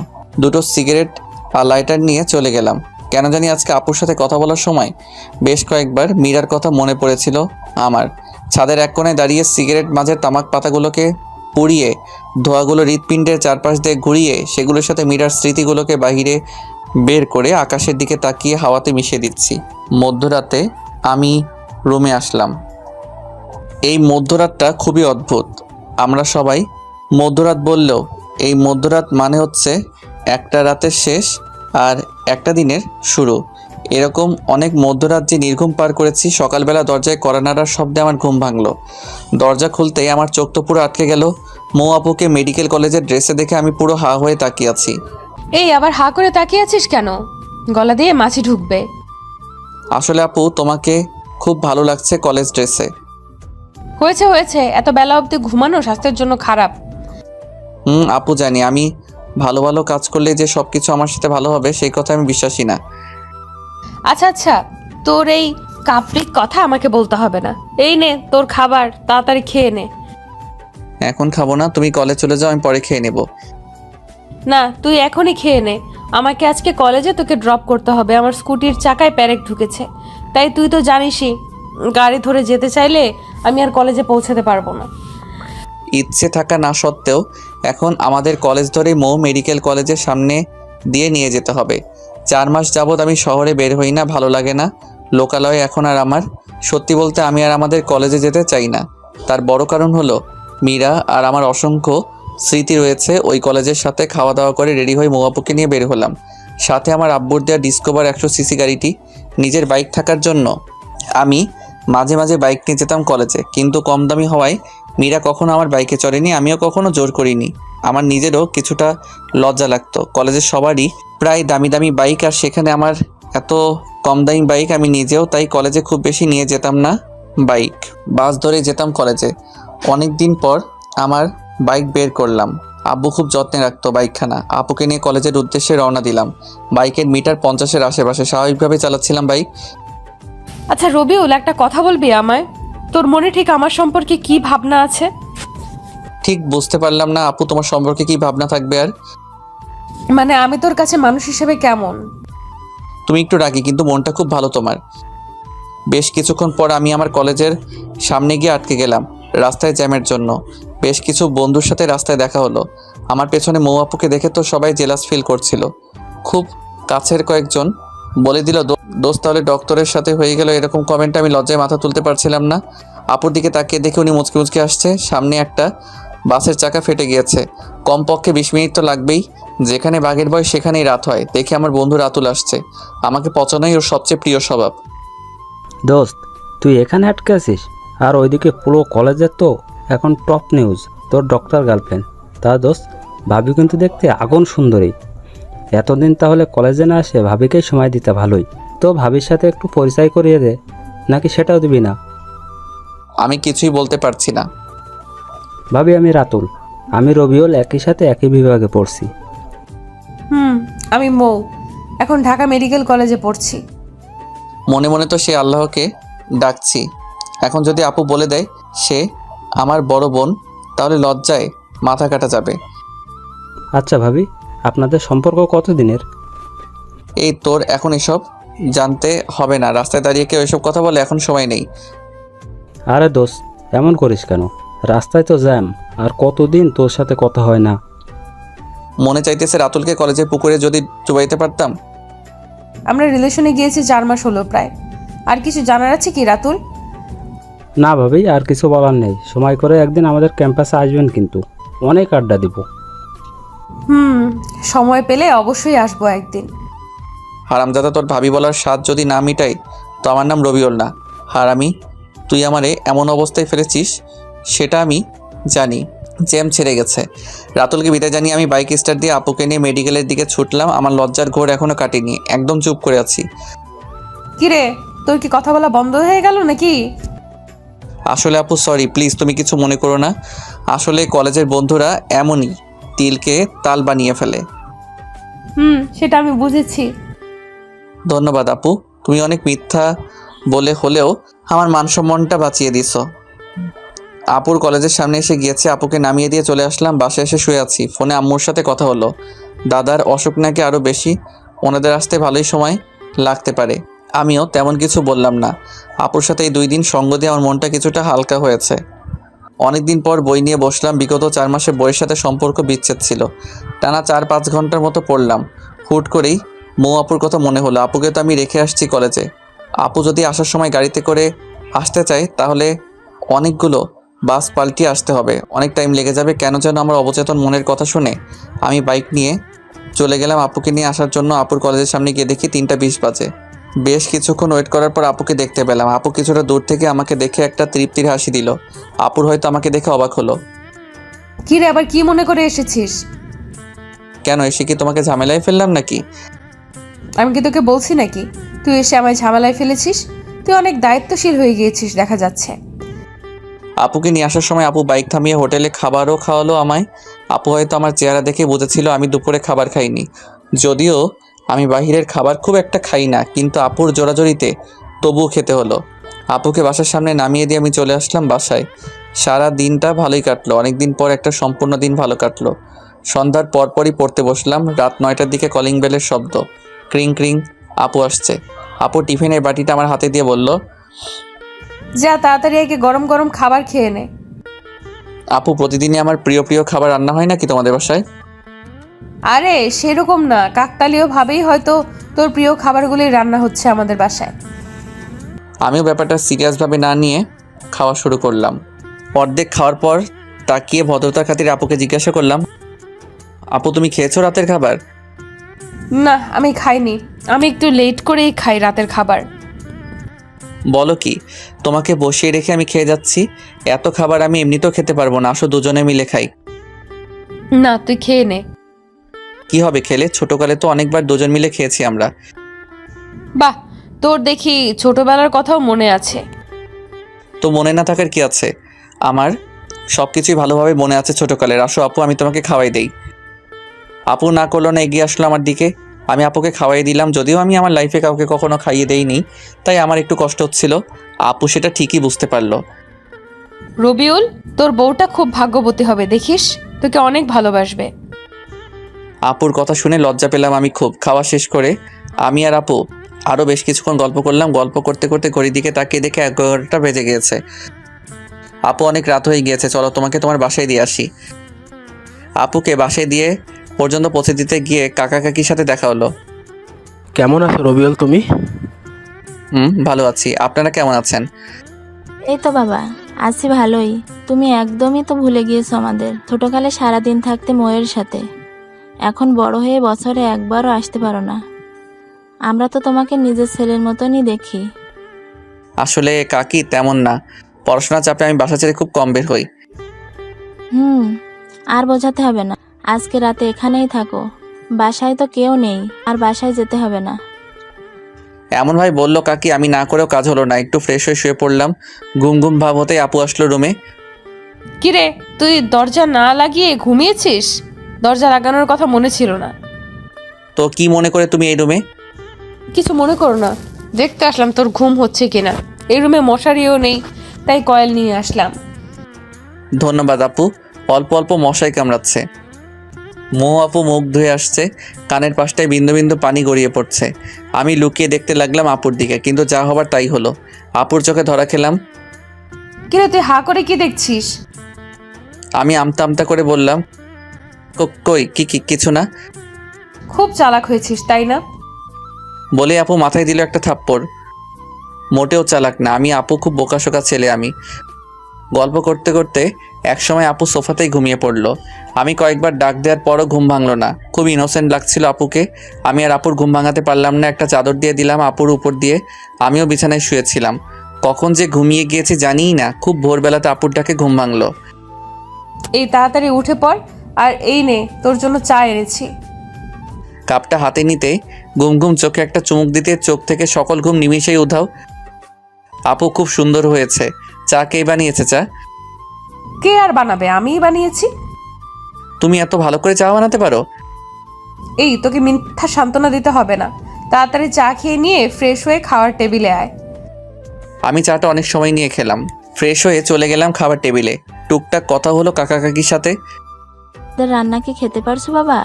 দুটো সিগারেট আর লাইটার নিয়ে চলে গেলাম। কেন জানি আজকে আপুর সাথে কথা বলার সময় বেশ কয়েকবার মীরার কথা মনে পড়েছিল আমার। ছাদের এক কোণায় দাঁড়িয়ে সিগারেট মাঝের তামাক পাতাগুলোকে পুড়িয়ে ধোঁয়াগুলো হৃৎপিণ্ডের চারপাশ দিয়ে ঘুরিয়ে সেগুলোর সাথে মীরার স্মৃতিগুলোকে বাহিরে বের করে আকাশের দিকে তাকিয়ে হাওয়াতে মিশিয়ে দিচ্ছি। মধ্যরাতে আমি রুমে আসলাম। এই মধ্যরাতটা খুবই অদ্ভুত। আমরা সবাই মধ্যরাত বললেও এই মধ্যরাত মানে হচ্ছে একটা রাতের শেষ আর একটা দিনের শুরু। এরকম অনেক মধ্যরাত যে নির্ঘুম পার করেছি। সকালবেলা দরজায় কড়া নাড়ার শব্দে আমার ঘুম ভাঙলো। দরজা খুলতেই আমার চোখ তো পুরো আটকে গেল। মৌ আপুকে মেডিকেল কলেজের ড্রেসে দেখে আমি পুরো হা হয়ে তাকিয়ে আছি। এই আবার হা করে তাকিয়ে আছিস কেন? গলা দিয়ে মাছি ঢুকবে। আসলে আপু তোমাকে খুব ভালো লাগছে কলেজ ড্রেসে। হয়েছে হয়েছে, এত বেলা অবধি ঘুমানো স্বাস্থ্যের জন্য খারাপ। আপু জানি আমি ভালো ভালো কাজ করলে যে সব কিছু আমার সাথে ভালো হবে সেই কথা আমি বিশ্বাসী না। আচ্ছা আচ্ছা, তোর এই কাপ্রিক কথা আমাকে বলতে হবে না। এই নে তোর খাবার, তাড়াতাড়ি খেয়ে নে। এখন খাবো না, তুমি কলেজ চলে যাও, আমি পরে খেয়ে নেব। না, তুই এখনই খেয়ে নে। আমাকে আজকে কলেজে তোকে ড্রপ করতে হবে। আমার স্কুটির চাকায় প্যারেক ঢুকেছে, তাই তুই তো জানিসই গাড়ি ধরে যেতে চাইলে আমি আর কলেজে পৌঁছাতে পারবো না। ইচ্ছে থাকা না সত্ত্বেও এখন আমাদের কলেজ ধরেই মৌ মেডিকেল কলেজের সামনে দিয়ে নিয়ে যেতে হবে। 4 মাস যাবৎ আমি শহরে বের হই না, ভালো লাগে না লোকালয়ে এখন আর আমার। সত্যি বলতে আমি আর আমাদের কলেজে যেতে চাই না। তার বড় কারণ হলো মীরা আর আমার অসংখ্য স্মৃতি রয়েছে ওই কলেজের সাথে। খাওয়া দাওয়া করে রেডি হয়ে মৌ আপুকে নিয়ে বের হলাম। সাথে আমার আব্বুর দেওয়া ডিসকভার 100cc গাড়িটি। নিজের বাইক থাকার জন্য আমি মাঝে মাঝে বাইক নিয়ে যেতাম কলেজে, কিন্তু কম দামি হওয়ায় মীরা কখনো আমার বাইকে চড়েনি, আমিও কখনো জোর করিনি। আমার নিজেরও কিছুটা লজ্জা লাগতো। কলেজের সবারই প্রায় দামি দামি বাইক, আর সেখানে আমার এত কম দামি বাইক আমি নিজেও, তাই কলেজে খুব বেশি নিয়ে যেতাম না বাইক। বাস ধরে যেতাম কলেজে। অনেক দিন পর আমার বাইক বের করলাম। আব্বু খুব যত্নে রাখতো বাইকখানা। আপুকে নিয়ে কলেজের উদ্দেশ্যে রওনা দিলাম। বাইকের মিটার 50-এর আশেপাশে স্বাভাবিকভাবে চালাচ্ছিলাম বাইক। আচ্ছা রবিউল, একটা কথা বলবি আমায়? তোর মনে ঠিক আমার সম্পর্কে কি ভাবনা আছে? ঠিক বুঝতে পারলাম না আপু, তোমার সম্পর্কে কি ভাবনা থাকবে আর? মানে আমি তোর কাছে মানুষ হিসেবে কেমন? তুমি একটু রাগী, কিন্তু মনটা খুব ভালো তোমার। বেশ কিছুক্ষণ পর আমি আমার কলেজের সামনে গিয়ে আটকে গেলাম রাস্তায় জ্যামের জন্য। বেশ কিছু বন্ধুর সাথে রাস্তায় দেখা হলো। আমার পেছনে মৌ আপুকে দেখে তো সবাই জেলাস ফিল করছিল। খুব কাছের কয়েকজন বলে দিল, দোস্ত তাহলে ডক্টরের সাথে হয়ে গেল। এরকম কমেন্ট আমি লজ্জায় মাথা তুলতে পারছিলাম না। আপুর দিকে তাকিয়ে দেখে উনি মুচকি মুচকি আসছে। সামনে একটা বাসের চাকা ফেটে গিয়েছে। কমপক্ষে 20 মিনিট তো লাগবেই। যেখানে বাঘের ভয় সেখানেই রাত হয়। দেখে আমার বন্ধু রাতুল আসছে। আমাকে পচানোই ওর সবচেয়ে প্রিয় স্বভাব। দোস্ত, তুই এখানে আটকে আছিস? আর ওইদিকে পুরো কলেজের তো এখন টপ নিউজ তোর ডক্টর গার্লফ্রেন্ড। তা দোস্ত, ভাবি কিন্তু দেখতে আগুন সুন্দরী। এতদিন তাহলে কলেজে না আসে ভাবিকেই সময় দিতে ভালোই। তো ভাবির সাথে একটু পরিচয় করিয়ে দে, নাকি সেটাও দিবি না? আমি কিছুই বলতে পারছি না। ভাবি, আমি রাতুল, আমি রবিউল, একই সাথে একই বিভাগে পড়ছি। আমি মৌ, এখন ঢাকা মেডিকেল কলেজে পড়ছি। মনে মনে তো সে আল্লাহকে ডাকছি। এখন যদি আপু বলে দেয় সে আমার বড় বোন, তাহলে লজ্জায় মাথা কাটা যাবে। আচ্ছা ভাবি, আপনাদের সম্পর্ক কতদিনের? এই তোর এখন এসব জানতে হবে না। রাস্তায় দাঁড়িয়ে কেউ এসব কথা বলে, এখন সময় নেই। আরে দোস্ত, এমন করিস কেন? রাস্তায় তো জ্যাম, আর কতদিন তোর সাথে কথা হয় না। মনে চাইতেছে রাতুলকে কলেজের পুকুরে যদি চুবাইতে পারতাম। আমরা রিলেশনে গিয়েছি 4 মাস হলো প্রায়। আর কিছু জানার আছে কি রাতুল? না ভাবি, আর কিছু বলার নেই। সময় করে একদিন আমাদের ক্যাম্পাসে আসবেন, কিন্তু অনেক আড্ডা দিব। সময় পেলে অবশ্যই আসবো একদিন। হারামজাদা, তোর ভাবি বলার স্বাদ যদি না মিটাই তো আমার নাম রবিউল না। হারামি, তুই আমারে এমন অবস্থায় ফেলেছিস সেটা আমি জানি। জ্যাম ছেড়ে গেছে। রাতুলকে বিদায় জানিয়ে আমি বাইক স্টার্ট দিয়ে আপুকে নিয়ে মেডিকেলের দিকে ছুটলাম। আমার লজ্জার ঘোর এখনও কাটেনি, একদম চুপ করে আছি। কিরে, তোর কি কথা বলা বন্ধ হয়ে গেল নাকি? আসলে আপু সরি, প্লিজ তুমি কিছু মনে করো না। আসলে কলেজের বন্ধুরা এমনই, তিলকে তাল বানিয়ে ফেলে। সেটা আমি বুঝেছি। ধন্যবাদ আপু, তুমি অনেক মিথ্যা বলে হলেও আমার মানসম্মানটা বাঁচিয়ে দিছো। আপুর কলেজের সামনে এসে গিয়েছে, আপুকে নামিয়ে দিয়ে চলে আসলাম। বাসায় এসে শুয়ে আছি, ফোনে আম্মুর সাথে কথা হলো। দাদার অসুখ নাকি আরও বেশি, ওনাদের আসতে ভালোই সময় লাগতে পারে। আমিও তেমন কিছু বললাম না। আপুর সাথে এই 2 দিন সঙ্গ দিয়ে আমার মনটা কিছুটা হালকা হয়েছে। অনেক দিন পর বই নিয়ে বসলাম। বিগত 4 মাসে বইয়ের সাথে সম্পর্ক বিচ্ছেদ ছিল। টানা 4-5 ঘন্টার মতো পড়লাম। হুট করেই মৌ আপুর কথা মনে হলো। আপুকে তো আমি রেখে আসছি কলেজে। আপু যদি আসার সময় গাড়িতে করে আসতে চায় তাহলে অনেকগুলো বাস পাল্টিয়ে আসতে হবে, অনেক টাইম লেগে যাবে। কেন যেন আমার অবচেতন মনের কথা শুনে আমি বাইক নিয়ে চলে গেলাম আপুকে নিয়ে আসার জন্য। আপুর কলেজের সামনে গিয়ে দেখি 3:20 বাজে। বেশ কিছুক্ষণ ওয়েট করার পর আপুকে দেখতে পেলাম। আপু কিছুটা দূর থেকে আমাকে দেখে একটা তৃপ্তির হাসি দিল। আপুর হয়তো আমাকে দেখে অবাক হলো। কিরে, আবার কি মনে করে এসেছিস? কেন, এসে কি তোমাকে ঝামেলায় ফেললাম নাকি? আমি কি তোকে বলছি নাকি তুই এসে আমায় ঝামেলায় ফেলেছিস? তুই অনেক দায়িত্বশীল হয়ে গিয়েছিস দেখা যাচ্ছে। আপুকে নিয়ে আসার সময় আপু বাইক থামিয়ে হোটেলে খাবারও খাওয়ালো আমায়। আপু হয়তো আমার চেহারা দেখে বুঝেছিল আমি দুপুরে খাবার খাইনি। যদিও আমি বাহিরের খাবার খুব একটা খাই না, কিন্তু আপুর জোরাজোরিতে তবুও খেতে হলো। আপুকে বাসার সামনে নামিয়ে দিয়ে আমি চলে আসলাম বাসায়। সারা দিনটা ভালোই কাটলো। অনেক দিন পর একটা সম্পূর্ণ দিন ভালো কাটলো। সন্ধ্যার পরপরই পড়তে বসলাম। রাত 9টার দিকে কলিং বেলের শব্দ। ক্রিং ক্রিং। আপু আসছে। আপু টিফিনের বাটিটা আমার হাতে দিয়ে বলল, যা তাড়াতাড়ি একে গরম গরম খাবার খেয়ে নে। আপু, প্রতিদিনই আমার প্রিয় প্রিয় খাবার রান্না হয় নাকি তোমাদের বাসায়? আরে সেরকম না, কাকতালীয় ভাবেই হয়তো তোর প্রিয় খাবারগুলি রান্না হচ্ছে আমাদের বাসায়। আমিও ব্যাপারটা সিরিয়াসভাবে না নিয়ে খাওয়া শুরু করলাম। অর্ধেক খাওয়ার পর তাকিয়ে ভদ্রতার খাতিরে আপুকে জিজ্ঞাসা করলাম, আপু তুমি খেয়েছো রাতের খাবার? না, আমি খাইনি। আমি একটু লেট করেই খাই রাতের খাবার। বলো কি, তোমাকে বসিয়ে রেখে আমি খেয়ে যাচ্ছি? এত খাবার আমি এমনিতেও খেতে পারবো না, আসো দুজনে মিলে খাই। না, তুই খেয়ে নে। কি হবে খেলে? ছোটকালে তো অনেকবার দুজন মিলে খেয়েছি আমরা। বাহ, তোর দেখি ছোটবেলার কথাও মনে আছে। তো মনে না থাকার কি আছে? আমার সব কিছুই ভালোভাবে মনে আছে ছোটকালের। আসো আপু, আমি তোমাকে খাওয়াই দেই। আপু না করলো না, এগিয়ে আসলো আমার দিকে। আমি আপুকে খাওয়াই দিলাম। যদিও আমি আমার লাইফে কাউকে কখনো খাইয়ে দেইনি, তাই আমার একটু কষ্ট হচ্ছিল। আপু সেটা ঠিকই বুঝতে পারলো। রবিউল, তোর বউটা খুব ভাগ্যবতী হবে, দেখিস তোকে অনেক ভালোবাসবে। আপুর কথা শুনে লজ্জা পেলাম আমি খুব। খাওয়া শেষ করে আমি আর আপু আরও বেশ কিছুক্ষণ গল্প করলাম। গল্প করতে করতে ঘড়ির দিকে তাকিয়ে দেখে 11টা বেজে গিয়েছে। আপু অনেক রাত হয়ে গিয়েছে, চলো তোমাকে তোমার বাসায় দিয়ে আসি। আপুকে বাসায় দিয়ে পর্যন্ত পৌঁছে দিতে গিয়ে কাকা কাকির সাথে দেখা হলো। কেমন আছো রবিউল তুমি? ভালো আছি, আপনারা কেমন আছেন? এই তো বাবা, আছি ভালোই। তুমি একদমই তো ভুলে গিয়েছো আমাদের ছোটকালে সারাদিন থাকতে ময়ের সাথে। এখন বড় হয়ে বছরে একবারও আসতে পারো না। আমরা তো তোমাকে নিজের ছেলের মতনই দেখি। আসলে কাকি তেমন না, পড়াশোনার চাপে আমি বাসা ছেড়ে খুব কম বের হই। আর বোঝাতে হবে না, আজকে রাতে এখানেই থাকো। বাসায় তো কেউ নেই, আর বাসায় যেতে হবে না। এমন ভাই বললো কাকি, আমি না করেও কাজ হলো না। একটু ফ্রেশ হয়ে শুয়ে পড়লাম। ঘুম ঘুম ভাব হতেই আপু আসলো রুমে। কিরে, তুই দরজা না লাগিয়ে ঘুমিয়েছিস? দরজা লাগানোর কথা মনে ছিল না। তো কি মনে করে তুমি এই রুমে? কিছু মনে করো না, দেখতে আসলাম তোর ঘুম হচ্ছে কিনা। এই রুমে মশারিও নেই, তাই কয়েল নিয়ে আসলাম। ধন্যবাদ আপু, অল্প অল্প মশাই কামড়াচ্ছে। মৌ আপু মুখ ধুয়ে আসছে, কানের পাশটায় বিন্দু বিন্দু পানি গড়িয়ে পড়ছে। আমি লুকিয়ে দেখতে লাগলাম আপুর দিকে, কিন্তু যা হবার তাই হলো। আপুর চোখে ধরা খেলাম। কিরে, তুই হা করে কি দেখছিস? আমি আমতা আমতা করে বললাম, কই কি কিছু না খুব চালাক হয়েছিস তাই না? বলে আপু মাথায় দিল একটা থাপ্পড়। মোটেও চালাক না আমি, আপু খুব বোকাশোকা ছেলে আমি। গল্প করতে করতে একসময় আপু সোফাতেই ঘুমিয়ে পড়লো। আমি কয়েকবার ডাক দেওয়ার পরও ঘুম ভাঙলো না। খুব ইনোসেন্ট লাগছিল আপুকে। আমি আর আপুর ঘুম ভাঙাতে পারলাম না। একটা চাদর দিয়ে দিলাম আপুর উপর দিয়ে। আমিও বিছানায় শুয়েছিলাম। কখন যে ঘুমিয়ে গিয়েছি জানিই না। খুব ভোরবেলাতে আপুর ডাকে ঘুম ভাঙলো। এই তাড়াতাড়ি উঠে পড়, আর এই নে তোর জন্য চা এনেছি। কাপটা হাতে নিতে ঘুম ঘুম চোখে একটা চুমুক দিতে চোখ থেকে সকল ঘুম নিমিশেই উধাও। আপু খুব সুন্দর হয়েছে। চা কে বানিয়েছে? চা কে আর বানাবে, আমিই বানিয়েছি। তুমি এত ভালো করে চা বানাতে পারো? এই তোকে মিথ্যা সান্ত্বনা দিতে হবে না, তাড়াতাড়ি চা খেয়ে নিয়ে ফ্রেশ হয়ে খাওয়ার টেবিলে আয়। আমি চাটা অনেক সময় নিয়ে খেলাম। ফ্রেশ হয়ে চলে গেলাম খাবার টেবিলে। টুকটাক কথা হলো কাকা কাকির সাথে। তোদের রান্না কি খেতে পারছো বাবা?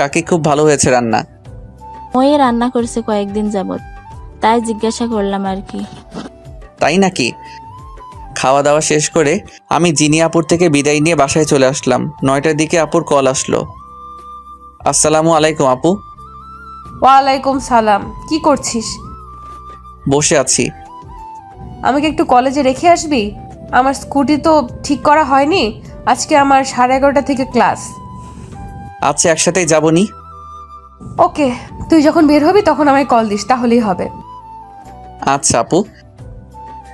কাকি খুব ভালো হয়েছে রান্না। ওই রান্না করছে কয়েকদিন যাবত, তাই জিজ্ঞাসা করলাম আর কি। তাই নাকি? খাওয়া দাওয়া শেষ করে আমি জিনিয়াপুর থেকে বিদায় নিয়ে বাসায় চলে আসলাম। 9টার দিকে আপুর কল আসলো। আসসালামু আলাইকুম আপু। ওয়ালাইকুম সালাম। কি করছিস? বসে আছি। আমাকে একটু কলেজে রেখে আসবি? আমার স্কুটি তো ঠিক করা হয়নি, আজকে আমার 11:30 থেকে ক্লাস। আচ্ছা একসাথেই যাবনি। ওকে, তুই যখন বের হবি তখন আমায় কল দিস, তাহলেই হবে। আচ্ছা আপু।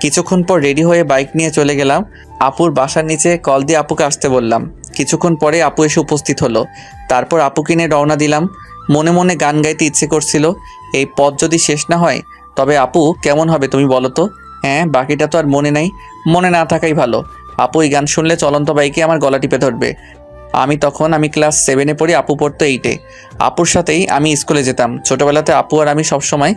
কিছুক্ষণ পর রেডি হয়ে বাইক নিয়ে চলে গেলাম আপুর বাসার নিচে। কল দিয়ে আপুকে আসতে বললাম। কিছুক্ষণ পরে আপু এসে উপস্থিত হলো। তারপর আপুকে নিয়ে রওনা দিলাম। মনে মনে গান গাইতে ইচ্ছে করছিল। এই পথ যদি শেষ না হয় তবে আপু কেমন হবে তুমি বলো তো? হ্যাঁ, বাকিটা তো আর মনে নাই। মনে না থাকাই ভালো। আপু এই গান শুনলে চলন্ত বাইকে আমার গলা টিপে ধরবে। আমি ক্লাস 7-এ পড়ি, আপু পড়তো 8-এ। আপুর সাথেই আমি স্কুলে যেতাম। ছোটোবেলাতে আপু আর আমি সবসময়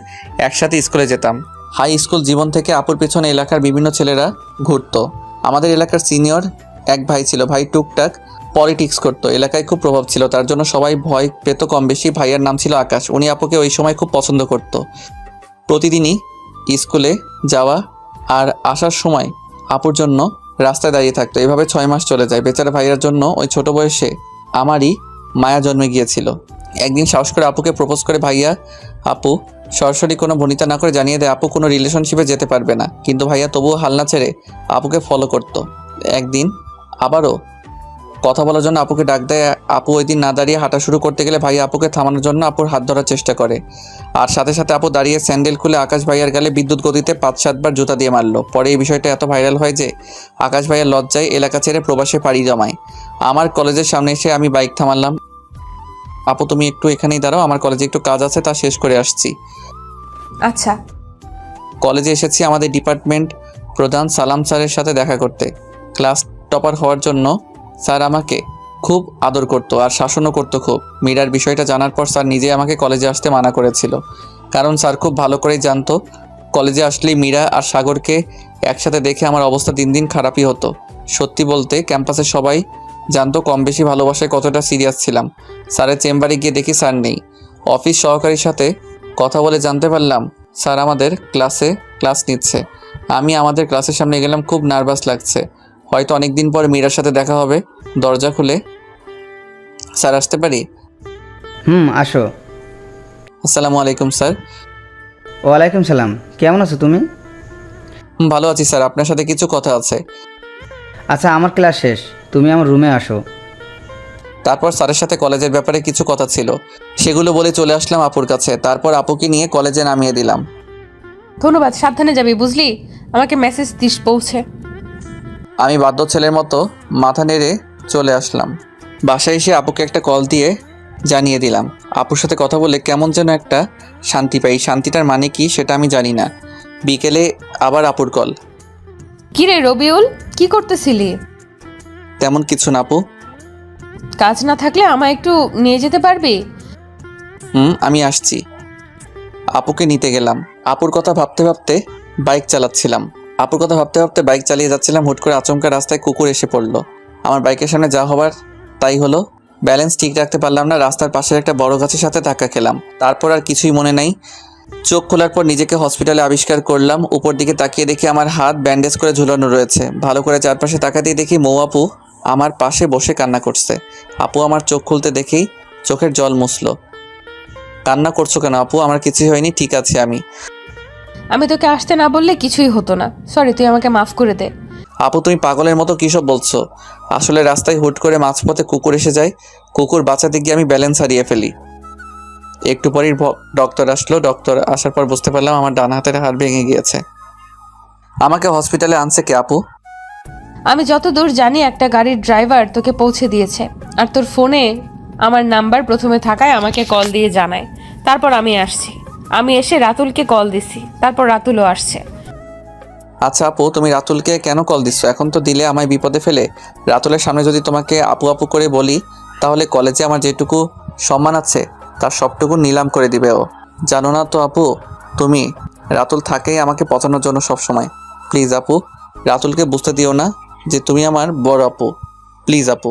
একসাথে স্কুলে যেতাম। হাই স্কুল জীবন থেকে আপুর পেছনে এলাকার বিভিন্ন ছেলেরা ঘুরতো। আমাদের এলাকার সিনিয়র এক ভাই ছিল। ভাই টুকটাক পলিটিক্স করতো। এলাকায় খুব প্রভাব ছিল, তার জন্য সবাই ভয় পেত কম বেশি। ভাইয়ার নাম ছিল আকাশ। উনি আপুকে ওই সময় খুব পছন্দ করত। প্রতিদিনই স্কুলে যাওয়া আর আসার সময় আপুর জন্য রাস্তায় দাঁড়িয়ে থাকতো। এভাবে 6 মাস চলে যায়। বেচারা ভাইয়ার জন্য ওই ছোট বয়সে আমারই মায়া জন্মে গিয়েছিল। একদিন সাহস করে আপুকে প্রপোজ করে ভাইয়া। আপু সরাসরি কোনো ভনিতা না করে জানিয়ে দেয় আপু কোনো রিলেশনশিপে যেতে পারবে না। কিন্তু ভাইয়া তবুও হাল না ছেড়ে আপুকে ফলো করতো। একদিন আবারও কথা বলার জন্য আপুকে ডাক দেয়। আপু ওই দিন না দাঁড়িয়ে হাঁটা শুরু করতে গেলে ভাইয়া আপুকে থামানোর জন্য আপুর হাত ধরার চেষ্টা করে। আর সাথে সাথে আপু দাঁড়িয়ে স্যান্ডেল খুলে আকাশ ভাইয়ার গালে বিদ্যুৎ গতিতে 5-7 বার জুতা দিয়ে মারলো। পরে এই বিষয়টা এত ভাইরাল হয় যে আকাশ ভাইয়ার লজ্জায় এলাকা ছেড়ে প্রবাসে পাড়ি জমায়। আমার কলেজের সামনে এসে আমি বাইক থামালাম। আপু তুমি একটু এখানেই দাঁড়াও, আমার কলেজে একটু কাজ আছে, তা শেষ করে আসছি। আচ্ছা। কলেজে এসেছি আমাদের ডিপার্টমেন্ট প্রধান সালাম স্যারের সাথে দেখা করতে। ক্লাস টপার হওয়ার জন্য স্যার আমাকে খুব আদর করতো আর শাসনও করতো খুব। মীরার বিষয়টা জানার পর স্যার নিজে আমাকে কলেজে আসতে মানা করেছিল, কারণ স্যার খুব ভালো করেই জানতো কলেজে আসলেই মীরা আর সাগরকে একসাথে দেখে আমার অবস্থা দিন দিন খারাপই হতো। সত্যি বলতে ক্যাম্পাসের সবাই জানতো কম বেশি ভালোবাসায় কতটা সিরিয়াস ছিলাম। স্যারের চেম্বারে গিয়ে দেখি স্যার নেই। অফিস সহকারীর সাথে কথা বলে জানতে পারলাম স্যার আমাদের ক্লাস নিচ্ছে। আমি আমাদের ক্লাসের সামনে গেলাম, খুব নার্ভাস লাগছে। হয়তো অনেক দিন পর মীরার সাথে দেখা হবে। দরজা খুলে স্যার আসতে পারি? আসো। আসসালামু আলাইকুম স্যার। ওয়ালাইকুম সালাম। কেমন আছো তুমি? ভালো আছি স্যার, আপনার সাথে কিছু কথা আছে। আচ্ছা, আমার ক্লাস শেষ, তুমি আমার রুমে আসো। তারপর স্যারের সাথে কলেজের ব্যাপারে কিছু কথা ছিল, সেগুলো বলে চলে আসলাম আপুর কাছে। তারপর আপুকে নিয়ে কলেজে নামিয়ে দিলাম। ধন্যবাদ, সাবধানে যাবি বুঝলি। আমাকে মেসেজ দিস পৌঁছে। আমি বাধ্য ছেলের মতো মাথা নেড়ে চলে আসলাম। বাসায় এসে আপুকে একটা কল দিয়ে জানিয়ে দিলাম। আপুর সাথে কথা বলে কেমন যেন একটা শান্তি পাই। শান্তিটার মানে কি সেটা আমি জানি না। বিকেলে আবার আপুর কল। কি রে রবিউল, কি করতেছিলি? তেমন কিছু না আপু। কাজ না থাকলে আমায় একটু নিয়ে যেতে পারবি? আমি আসছি। আপুকে নিতে গেলাম। আপুর কথা ভাবতে ভাবতে বাইক চালিয়ে যাচ্ছিলাম। হুট করে আচমকা রাস্তায় কুকুর এসে পড়লো। আমার বাইকের সামনে যা হবার তাই হলো। ব্যালেন্স ঠিক রাখতে পারলাম না। রাস্তার পাশের একটা বড় গাছের সাথে ধাক্কা খেলাম। তারপর আর কিছুই মনে নাই। চোখ খোলার পর নিজেকে হসপিটালে আবিষ্কার করলাম। উপর দিকে তাকিয়ে দেখি আমার হাত ব্যান্ডেজ করে ঝুলানো রয়েছে। ভালো করে চারপাশে তাকাতেই দেখি মৌ আপু আমার পাশে বসে কান্না করছে। আপু আমার চোখ খুলতে দেখেই চোখের জল মুছলো। কান্না করছো কেন আপু? আমার কিছুই হয়নি, ঠিক আছে আমি। আমি তোকে আসতে না বললে কিছুই হতো না। সরি, তুই আমাকে মাফ করে দে। আপু তুমি পাগলের মতো কী সব বলছো? আসলে রাস্তায় হুট করে মাঝপথে কুকুর এসে যায়, কুকুর বাঁচাতে গিয়ে আমি ব্যালেন্স হারিয়ে ফেলি। একটু পরেই ডক্টর আসলো। ডক্টর আসার পর বুঝতে পারলাম আমার ডান হাতের হাড় ভেঙে গিয়েছে। আমাকে হসপিটালে আনছে কে আপু? আমি যতদূর জানি একটা গাড়ির ড্রাইভার তোকে পৌঁছে দিয়েছে, আর তোর ফোনে আমার নাম্বার প্রথমে থাকায় আমাকে কল দিয়ে জানায়। তারপর আমি আসছি। আমি এসে রাতুলকে কল দিছি, তারপর রাতুলও আসছে। আচ্ছা আপু, তুমি রাতুলকে কেন কল দিচ্ছ? এখন তো দিলে আমায় বিপদে ফেলে। রাতুলের সামনে যদি তোমাকে আপু আপু করে বলি, তাহলে কলেজে আমার যেটুকু সম্মান আছে তার সবটুকু নিলাম করে দিবে ও। জানো না তো আপু, তুমি রাতুল থাকেই আমাকে পচানোর জন্য সবসময়। প্লিজ আপু, রাতুলকে বুঝতে দিও না যে তুমি আমার বড় আপু। প্লিজ আপু।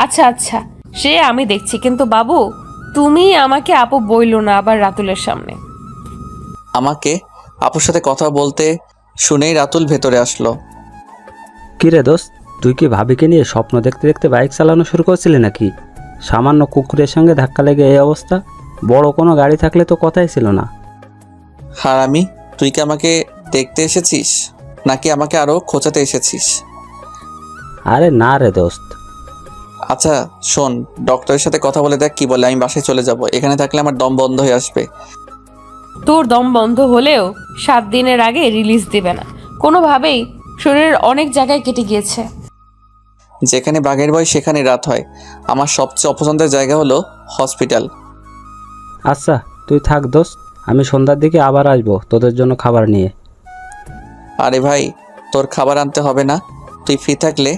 আচ্ছা আচ্ছা, সে আমি দেখছি, কিন্তু বাবু তুমি আমাকে আপু বইলো না আবার রাতুলের সামনে। আমাকে আপুর সাথে কথা বলতে শুনেই রাতুল ভেতরে আসলো। কী রে দোস্ত, তুই কি ভাবিকে নিয়ে স্বপ্ন দেখতে দেখতে বাইক চালানো শুরু করছিলি নাকি? সামান্য কুকুরের সঙ্গে ধাক্কা লেগে এই অবস্থা। বড় কোনো গাড়ি থাকলে তো কথাই ছিল না। হারামি, তুই কি আমাকে দেখতে এসেছিস নাকি আমাকে আরও খোঁচাতে এসেছিস? আরে না রে দোস্ত। আচ্ছা শোন, ডক্টরের সাথে কথা বলে দেখ কি বলে। আমি বাসায় চলে যাব, এখানে থাকলে আমার দম বন্ধ হয়ে আসবে। তোর দম বন্ধ হলেও 7 দিনের আগে রিলিজ দিবে না কোনোভাবেই। শরীরের অনেক জায়গায় কেটে গিয়েছে। যেখানে বাঘের ভয় সেখানে রাত হয়। আমার সবচেয়ে অপছন্দের জায়গা হলো হসপিটাল। আচ্ছা তুই থাক দোস্ত, আমি সন্ধ্যার দিকে আবার আসবো তোদের জন্য খাবার নিয়ে। আরে ভাই, তোর খাবার আনতে হবে না, তুই ফ্রি থাকলে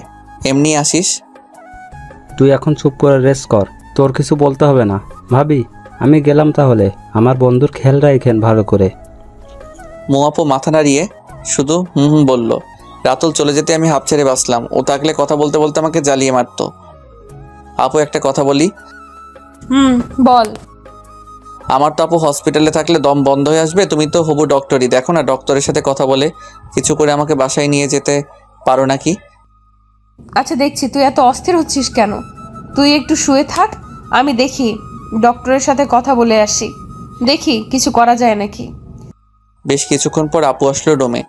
এমনি আসিস। তুই এখন চুপ করে রেস্ট কর, তোর কিছু বলতে হবে না। ভাবি আমি গেলাম তাহলে, আমার বন্ধুর খেয়াল রাখেন ভালো করে। মোয়াপো মাথা নাড়িয়ে শুধু হুম হুম বলল। রাতুল চলে যেতে আমি হাঁপ ছেড়ে বাঁচলাম। ও থাকলে কথা বলতে বলতে আমাকে জ্বালিয়ে মারতো। আপু একটা কথা বলি। বল। আমার তো আপু হসপিটালে থাকলে দম বন্ধ হয়ে আসবে। তুমি তো হবু ডক্টরই, দেখো না ডক্টরের সাথে কথা বলে কিছু করে আমাকে বাসায় নিয়ে যেতে পারো নাকি? আচ্ছা দেখছি, তুই এত অস্থির হচ্ছিস কেন? তুই একটু শুয়ে থাক, আমি দেখি ডক্টরের সাথে কথা বলে আসি, দেখি কিছু করা যায় নাকি। বেশ কিছুক্ষণ পর আপু আসলো রুমে।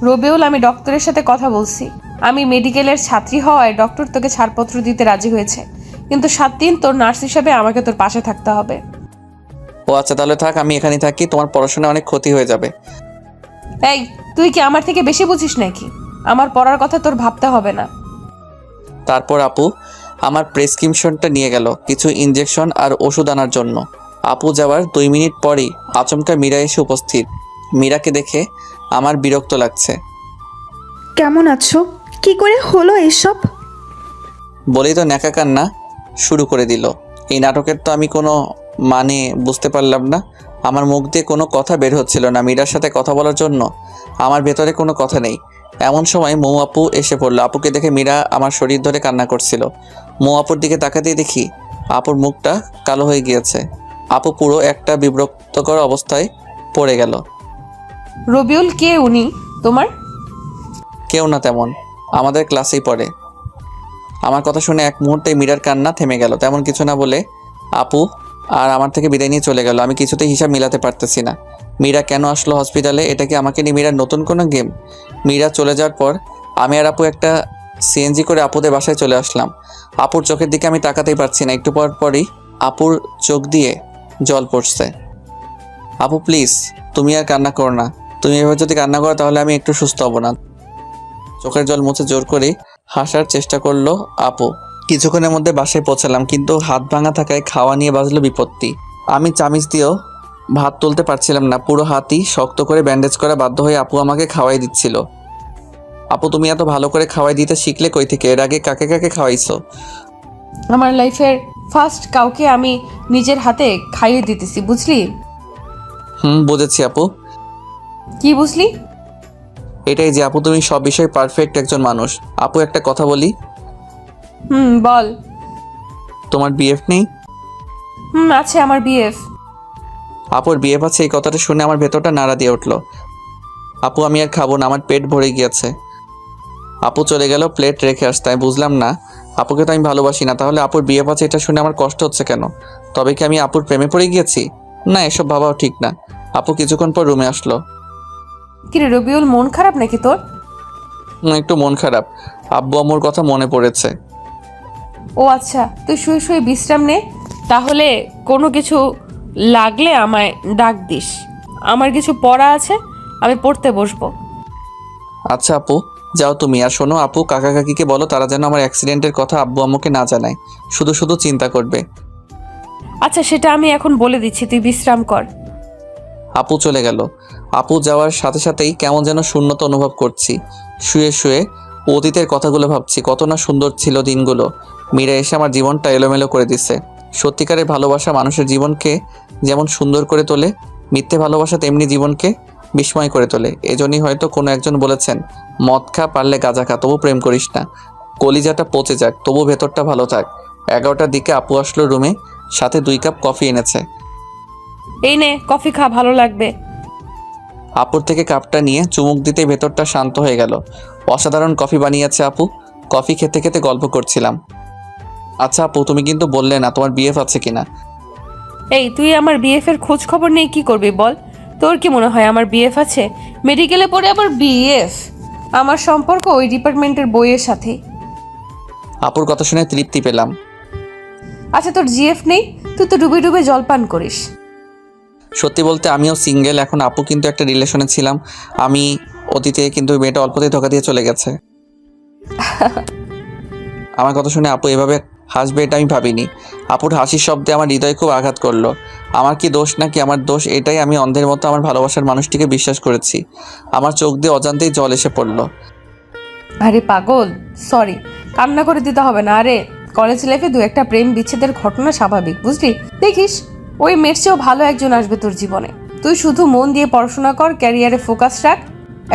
রবিউল, আমি ডক্টরের সাথে কথা বলছি। আমি মেডিকেলের ছাত্রী হওয়ায় ডক্টর তোকে ছাড়পত্র দিতে রাজি হয়েছে, কিন্তু 7 দিন তোর নার্স হিসাবে আমাকে তোর পাশে থাকতে হবে। ও আচ্ছা তাহলে থাক, আমি এখানে থাকি, তোমার পড়াশোনা অনেক ক্ষতি হয়ে যাবে। এই, তুই কি আমার থেকে বেশি বুঝিস নাকি? আমার পড়ার কথা তোর ভাবতে হবে না। তারপর আপু আমার প্রেসক্রিপশনটা নিয়ে গেল কিছু ইনজেকশন আর ওষুধ আনার জন্য। আপু যাওয়ার 2 মিনিট পরই আচমকা মীরা এসে উপস্থিত। মীরাকে দেখে আমার বিরক্ত লাগছে। কেমন আছো? কি করে হলো এসব? বলেই তো ন্যাকা কান্না শুরু করে দিল। এই নাটকের তো আমি কোনো মানে বুঝতে পারলাম না। আমার মুখ দিয়ে কোনো কথা বের হচ্ছিল না মীরার সাথে কথা বলার জন্য। আমার ভেতরে কোনো কথা নেই। এমন সময় মৌ আপু এসে পড়লো। আপুকে দেখে মীরা আমার শরীর ধরে কান্না করছিল। মৌ আপুর দিকে তাকাতেই দেখি আপুর মুখটা কালো হয়ে গিয়েছে। আপু পুরো একটা বিব্রতকর অবস্থায় পড়ে গেল। রবিউল কে উনি তোমার? কেউ না তেমন, আমাদের ক্লাসেই পড়ে। আমার কথা শুনে এক মুহূর্তে মীরার কান্না থেমে গেল। তেমন কিছু না বলে আপু আর আমার থেকে বিদায় নিয়ে চলে গেল। আমি কিছুতেই হিসাব মিলাতে পারতেছি না। মীরা কেন আসলো হসপিটালে? এটা কি আমাকে নিয়ে মীরার নতুন কোনো গেম? মীরা চলে যাওয়ার পর আমি আর আপু একটা সিএনজি করে আপুদের বাসায় চলে আসলাম। আপুর চোখের দিকে আমি তাকাতেই পারছি না। একটু পর পরই আপুর চোখ দিয়ে জল পড়ছে। আপু প্লিজ, তুমি আর কান্না করো না। তুমি এভাবে যদি কান্না করো তাহলে আমি একটু সুস্থ হব না। চোখের জল মুছে জোর করে হাসার চেষ্টা করলো আপু। কিছুক্ষণের মধ্যে বাসায় পৌঁছালাম, কিন্তু হাত ভাঙা থাকায় খাওয়া নিয়ে বাজলো বিপত্তি। আমি চামিচ দিয়েও ভাত তুলতে পারছিলাম না। পুরো হাতই শক্ত করে ব্যান্ডেজ করা বাধ্য হয়ে আপু আমাকে খাওয়াই দিচ্ছিল। আপু তুমি এত ভালো করে খাওয়াই দিতে শিখলে কই থেকে? এর আগে কাকে কাকে খাওয়াইছো? আমার লাইফের ফার্স্ট কাউকে আমি নিজের হাতে খাইয়ে দিতেছি, বুঝলি? বুঝেছি আপু। কি বুঝলি? এটাই যে আপু তুমি সব বিষয়ে পারফেক্ট একজন মানুষ। আপু একটা কথা বলি। বল। তোমার বিএফ নেই? আছে আমার বিএফ। আপুর বিএফ আছে, এই কথাটা শুনে আমার ভেতরটা নাড়া দিয়ে উঠলো। আপু আমি আর খাবো না, আমার পেট ভরে গিয়েছে। আপু চলে গেল প্লেট রেখে আসতে। আমি বুঝলাম না, আপুকে তো আমি ভালোবাসি না, তাহলে আপুর বিয়ে আছে এটা শুনে আমার কষ্ট হচ্ছে কেন? তবে কি আমি আপুর প্রেমে পড়ে গিয়েছি? না, এসব ভাবাও ঠিক না। আপু কিছুক্ষণ পর রুমে আসলো। কিরে রবিউল, মন খারাপ নাকি তোর? একটু মন খারাপ, আব্বু আম্মুর কথা মনে পড়েছে। ও আচ্ছা, তুই শুয়ে শুয়ে বিশ্রাম নে। তাহলে কোনো কিছু লাগলে আমায় ডাক দিস। আমার কিছু পড়া আছে, আমি পড়তে বসবো। আচ্ছা আপু, যাও তুমি। আর শোনো আপু, কাকা কাকিকে বলো তারা যেন আমার অ্যাক্সিডেন্টের কথা আব্বু আম্মুকে না জানায়, শুধু শুধু চিন্তা করবে। আচ্ছা, সেটা আমি এখন বলে দিচ্ছি, তুই বিশ্রাম কর। আপু চলে গেল। আপু যাওয়ার সাথে সাথেই কেমন যেন শূন্যতা অনুভব করছি। শুয়ে শুয়ে অতীতের কথাগুলো ভাবছি, কত না সুন্দর ছিল দিনগুলো। মীরা এসে আমার জীবনটা এলোমেলো করে দিছে। সত্যিকারের ভালোবাসা মানুষের জীবনকে যেমন সুন্দর করে তোলে, মিথ্যে ভালোবাসা তেমনি জীবনকে বিস্ময় করে তোলে। এজন্যই হয়তো কোনো একজন বলেছেন, মদ খা, পারলে গাঁজা খা, তবু প্রেম করিস না। কলিজাটা পচে যাক, তবু ভেতরটা ভালো থাক। 11টার দিকে আপু আসলো রুমে, সাথে 2 কাপ কফি এনেছে। এই নে কফি খা, ভালো লাগবে। আপুর থেকে কাপটা নিয়ে চুমুক দিতে ভেতরটা শান্ত হয়ে গেল। অসাধারণ কফি বানিয়েছে আপু। কফি খেতে খেতে গল্প করছিলাম। আচ্ছা আপু, তুমি কিন্তু বললে না তোমার বিএফ আছে কিনা? এই, তুই আমার বিএফ এর খোঁজ খবর নিয়ে কি করবি বল? তোর কি মনে হয় আমার বিএফ আছে? মেডিকেলে পড়ে আবার বিএফ? আমার সম্পর্ক ওই ডিপার্টমেন্টের বইয়ের সাথে। আপুর কথা শুনে তৃপ্তি পেলাম। আচ্ছা, তোর জিএফ নেই? তুই তো ডুবে ডুবে জলপান করিস। সত্যি বলতে আমিও সিঙ্গেল এখন। আপু কিন্তু একটা রিলেশনে ছিলাম আমি অতীতে, কিন্তু ওই মেয়েটা অল্পতেই ধোকা দিয়ে চলে গেছে। আমার কথা শুনে আপু এভাবে হাসবে এটা আমি ভাবিনি। আপুর হাসির শব্দে আমার হৃদয় খুব আঘাত করলো। আমার কি দোষ নাকি আমার দোষ এটাই, আমি অন্ধের মতো আমার ভালোবাসার মানুষটিকে বিশ্বাস করেছি। আমার চোখ দিয়ে অজান্তেই জল এসে পড়লো। আরে পাগল, সরি, কান্না করে দিতে হবে না। আরে কলেজ লাইফে 2-1টা প্রেম বিচ্ছেদের ঘটনা স্বাভাবিক, বুঝলি? দেখিস ওই মেয়ের চেয়েও ভালো একজন আসবে তোর জীবনে। তুই শুধু মন দিয়ে পড়াশোনা কর, ক্যারিয়ারে ফোকাস রাখ।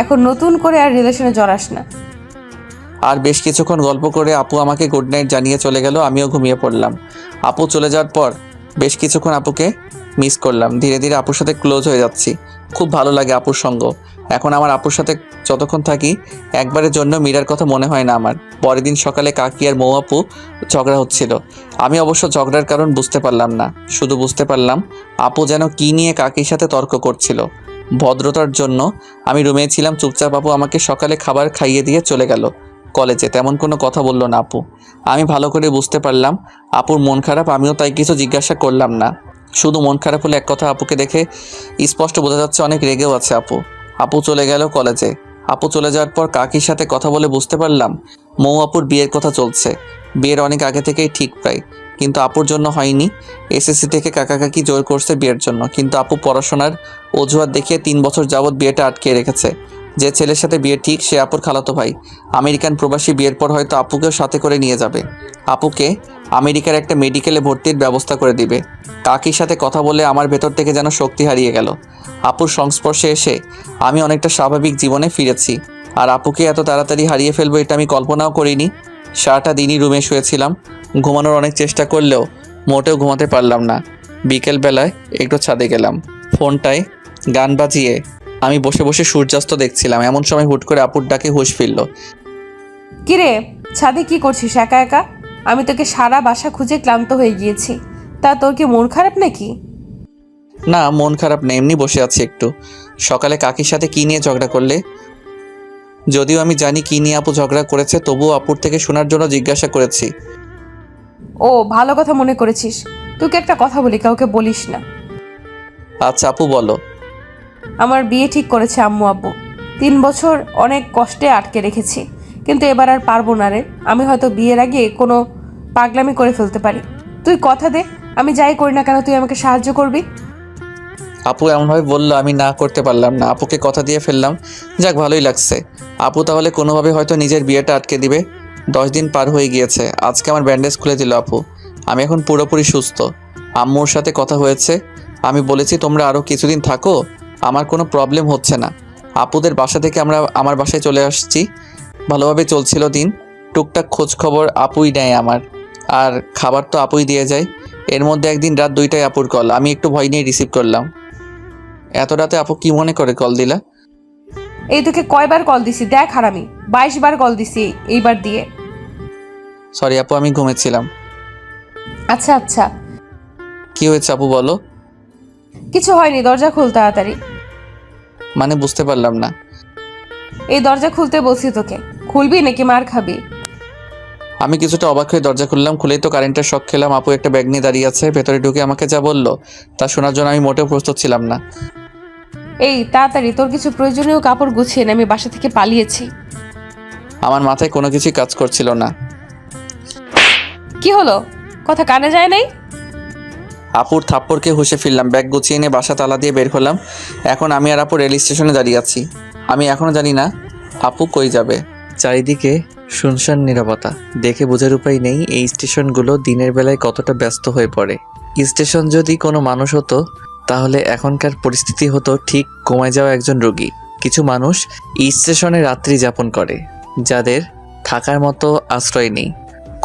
এখন নতুন করে আর রিলেশনে জড়াস না। আর বেশ কিছুক্ষণ গল্প করে আপু আমাকে গুড নাইট জানিয়ে চলে গেল। আমিও ঘুমিয়ে পড়লাম। আপু চলে যাওয়ার পর বেশ কিছুক্ষণ আপুকে মিস করলাম। ধীরে ধীরে আপুর সাথে ক্লোজ হয়ে যাচ্ছি। খুব ভালো লাগে আপুর সঙ্গ। এখন আমার আপুর সাথে যতক্ষণ থাকি একবারের জন্য মীরার কথা মনে হয় না আমার। পরের দিন সকালে কাকি আর মৌ আপু ঝগড়া হচ্ছিল। আমি অবশ্য ঝগড়ার কারণ বুঝতে পারলাম না, শুধু বুঝতে পারলাম আপু যেন কী নিয়ে কাকির সাথে তর্ক করছিল। ভদ্রতার জন্য আমি রুমে ছিলাম চুপচাপ। আপু আমাকে সকালে খাবার খাইয়ে দিয়ে চলে গেল কলেজে। তেমন কোনো কথা বললো না আপু। আমি ভালো করে বুঝতে পারলাম আপুর মন খারাপ। আমিও তাই কিছু জিজ্ঞাসা করলাম না। শুধু মন খারাপ হলে এক কথা, আপুকে দেখে স্পষ্ট বোঝা যাচ্ছে অনেক রেগেও আছে আপু। আপু চলে গেল কলেজে। আপু চলে যাওয়ার পর কাকির সাথে কথা বলে বুঝতে পারলাম মৌ আপুর বিয়ের কথা চলছে। বিয়ের অনেক আগে থেকেই ঠিক প্রায়, কিন্তু আপুর জন্য হয়নি। এসএসসি থেকে কাকা কাকি জোর করছে বিয়ের জন্য, কিন্তু আপু পড়াশোনার অজুহাত দেখিয়ে 3 বছর যাবৎ বিয়েটা আটকে রেখেছে। যে ছেলের সাথে বিয়ে ঠিক সে আপুর খালাতো ভাই, আমেরিকান প্রবাসী। বিয়ের পর হয়তো আপুকেও সাথে করে নিয়ে যাবে। আপুকে আমেরিকার একটা মেডিকেলে ভর্তির ব্যবস্থা করে দিবে। কাকির সাথে কথা বলে আমার ভেতর থেকে যেন শক্তি হারিয়ে গেল। আপুর সংস্পর্শে এসে আমি অনেকটা স্বাভাবিক জীবনে ফিরেছি। আর আপুকে এত তাড়াতাড়ি হারিয়ে ফেলবো এটা আমি কল্পনাও করিনি। সারাটা দিনই রুমে শুয়েছিলাম। ঘুমানোর অনেক চেষ্টা করলেও মোটেও ঘুমাতে পারলাম না। বিকেলবেলায় একটু ছাদে গেলাম। ফোনটায় গান বাজিয়ে আমি বসে বসে সূর্যাস্ত দেখছিলাম। এমন সময় হুট করে আপুর ডাকে হুঁশ ফিরল। কিরে, ছাদে কি করছিস একা একা? আমি তোকে সারা বাসা খুঁজে ক্লান্ত হয়ে গিয়েছি। তা তোর কি মন খারাপ নাকি? না, মন খারাপ নেই, এমনি বসে আছি একটু। সকালে কাকির সাথে কি নিয়ে ঝগড়া করলে? যদিও আমি জানি কি নিয়ে আপু ঝগড়া করেছে, তবুও আপুর থেকে শোনার জন্য জিজ্ঞাসা করেছি। ও, ভালো কথা মনে করেছিস। তোকে একটা কথা বলি, কাউকে বলিস না। আচ্ছা আপু বলো। আমার বিয়ে ঠিক করেছে আম্মু আব্বু। 3 বছর অনেক কষ্টে আটকে রেখেছি, কিন্তু এবার আর পারবো না রে। আমি হয়তো বিয়ের আগে কোনো পাগলামি করে ফেলতে পারি। তুই কথা দে, আমি যাই করি না কেন তুই আমাকে সাহায্য করবি। আপু এমনভাবে বললো আমি না করতে পারলাম না। আপুকে কথা দিয়ে ফেললাম। যাক, ভালোই লাগছে। আপু তাহলে কোনোভাবে হয়তো নিজের বিয়েটা আটকে দিবে। 10 দিন পার হয়ে গিয়েছে। আজকে আমার ব্যান্ডেজ খুলে দিল আপু। আমি এখন পুরোপুরি সুস্থ। আম্মুর সাথে কথা হয়েছে। আমি বলেছি তোমরা আরও কিছুদিন থাকো, আমার কোনো প্রবলেম হচ্ছে না। আপুদের বাসা থেকে আমরা আমার বাসায় চলে আসছি। ভালোভাবে চলছিল দিন। টুকটাক খোঁজ খবর আপুই নেয় আমার, আর খাবার তো আপুই দিয়ে যায়। এর মধ্যে একদিন রাত 2টায় আপুর কল। আমি একটু ভয় নিয়ে রিসিভ করলাম। এত রাতে আপু কি মনে করে কল দিলা? এই তোকে কয়বার কল দিছি দেখ হারামি, 22 বার কল দিছি এইবার দিয়ে। সরি আপু, আমি ঘুমেছিলাম। আচ্ছা আচ্ছা, কি হয়েছে আপু বলো? কিছু হয়নি, দরজা খুল তাড়াতাড়ি। মানে বুঝতে পারলাম না। এই দরজা খুলতে বলছি তোকে, খুলবি নাকি মার খাবি? আমি কিছুটা অবাক হয়ে দরজা খুললাম। খুলেই তো কারেন্টের শক খেলাম। আপু একটা ব্যাগ নিয়ে দাঁড়িয়ে আছে। ভেতরে ঢুকে আমাকে যা বললো তা শোনার জন্য আমি মোটেও প্রস্তুত ছিলাম না। এই তাড়াতাড়ি তোর কিছু প্রয়োজনীয় কাপড় গুছিয়ে নে, আমি বাসা থেকে পালিয়েছি। আমার মাথায় কোনো কিছুই কাজ করছিল না। কি হলো, কথা কানে যায় নাই? আপুর থাপ্পড়কে হুঁশে ফিরলাম। ব্যাগ গুছিয়ে নিয়ে বাসা তালা দিয়ে বের হলাম। এখন আমি আর আপু রেল স্টেশনে দাঁড়িয়ে আছি। আমি এখনও জানি না আপু কই যাবে। চারিদিকে শুনশান নীরবতা। দেখে বোঝার উপায় নেই এই স্টেশনগুলো দিনের বেলায় কতটা ব্যস্ত হয়ে পড়ে। স্টেশন যদি কোনো মানুষ হতো তাহলে এখনকার পরিস্থিতি হতো ঠিক ঘুমায় যাওয়া একজন রোগী। কিছু মানুষ স্টেশনে রাত্রি যাপন করে, যাদের থাকার মতো আশ্রয় নেই।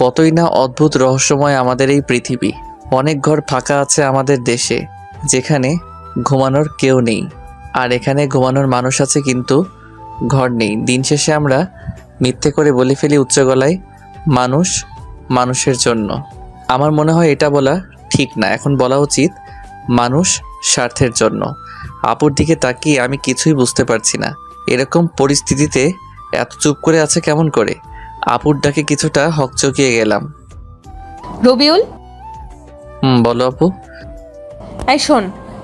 কতই না অদ্ভুত রহস্যময় আমাদের এই পৃথিবী। অনেক ঘর ফাঁকা আছে আমাদের দেশে, যেখানে ঘুমানোর কেউ নেই। আর এখানে ঘুমানোর মানুষ আছে কিন্তু ঘর নেই। দিন শেষে আমরা মিথ্যে করে বলে ফেলি উচ্চ গলায়, মানুষ মানুষের জন্য। আমার মনে হয় এটা বলা ঠিক না, এখন বলা উচিত মানুষ স্বার্থের জন্য। আপুর দিকে তাকিয়ে আমি কিছুই বুঝতে পারছি না। এরকম পরিস্থিতিতে এত চুপ করে আছে কেমন করে? আপুর ডাকে কিছুটা হকচকিয়ে গেলাম। রবিউল, বলো আপু। এই শোন,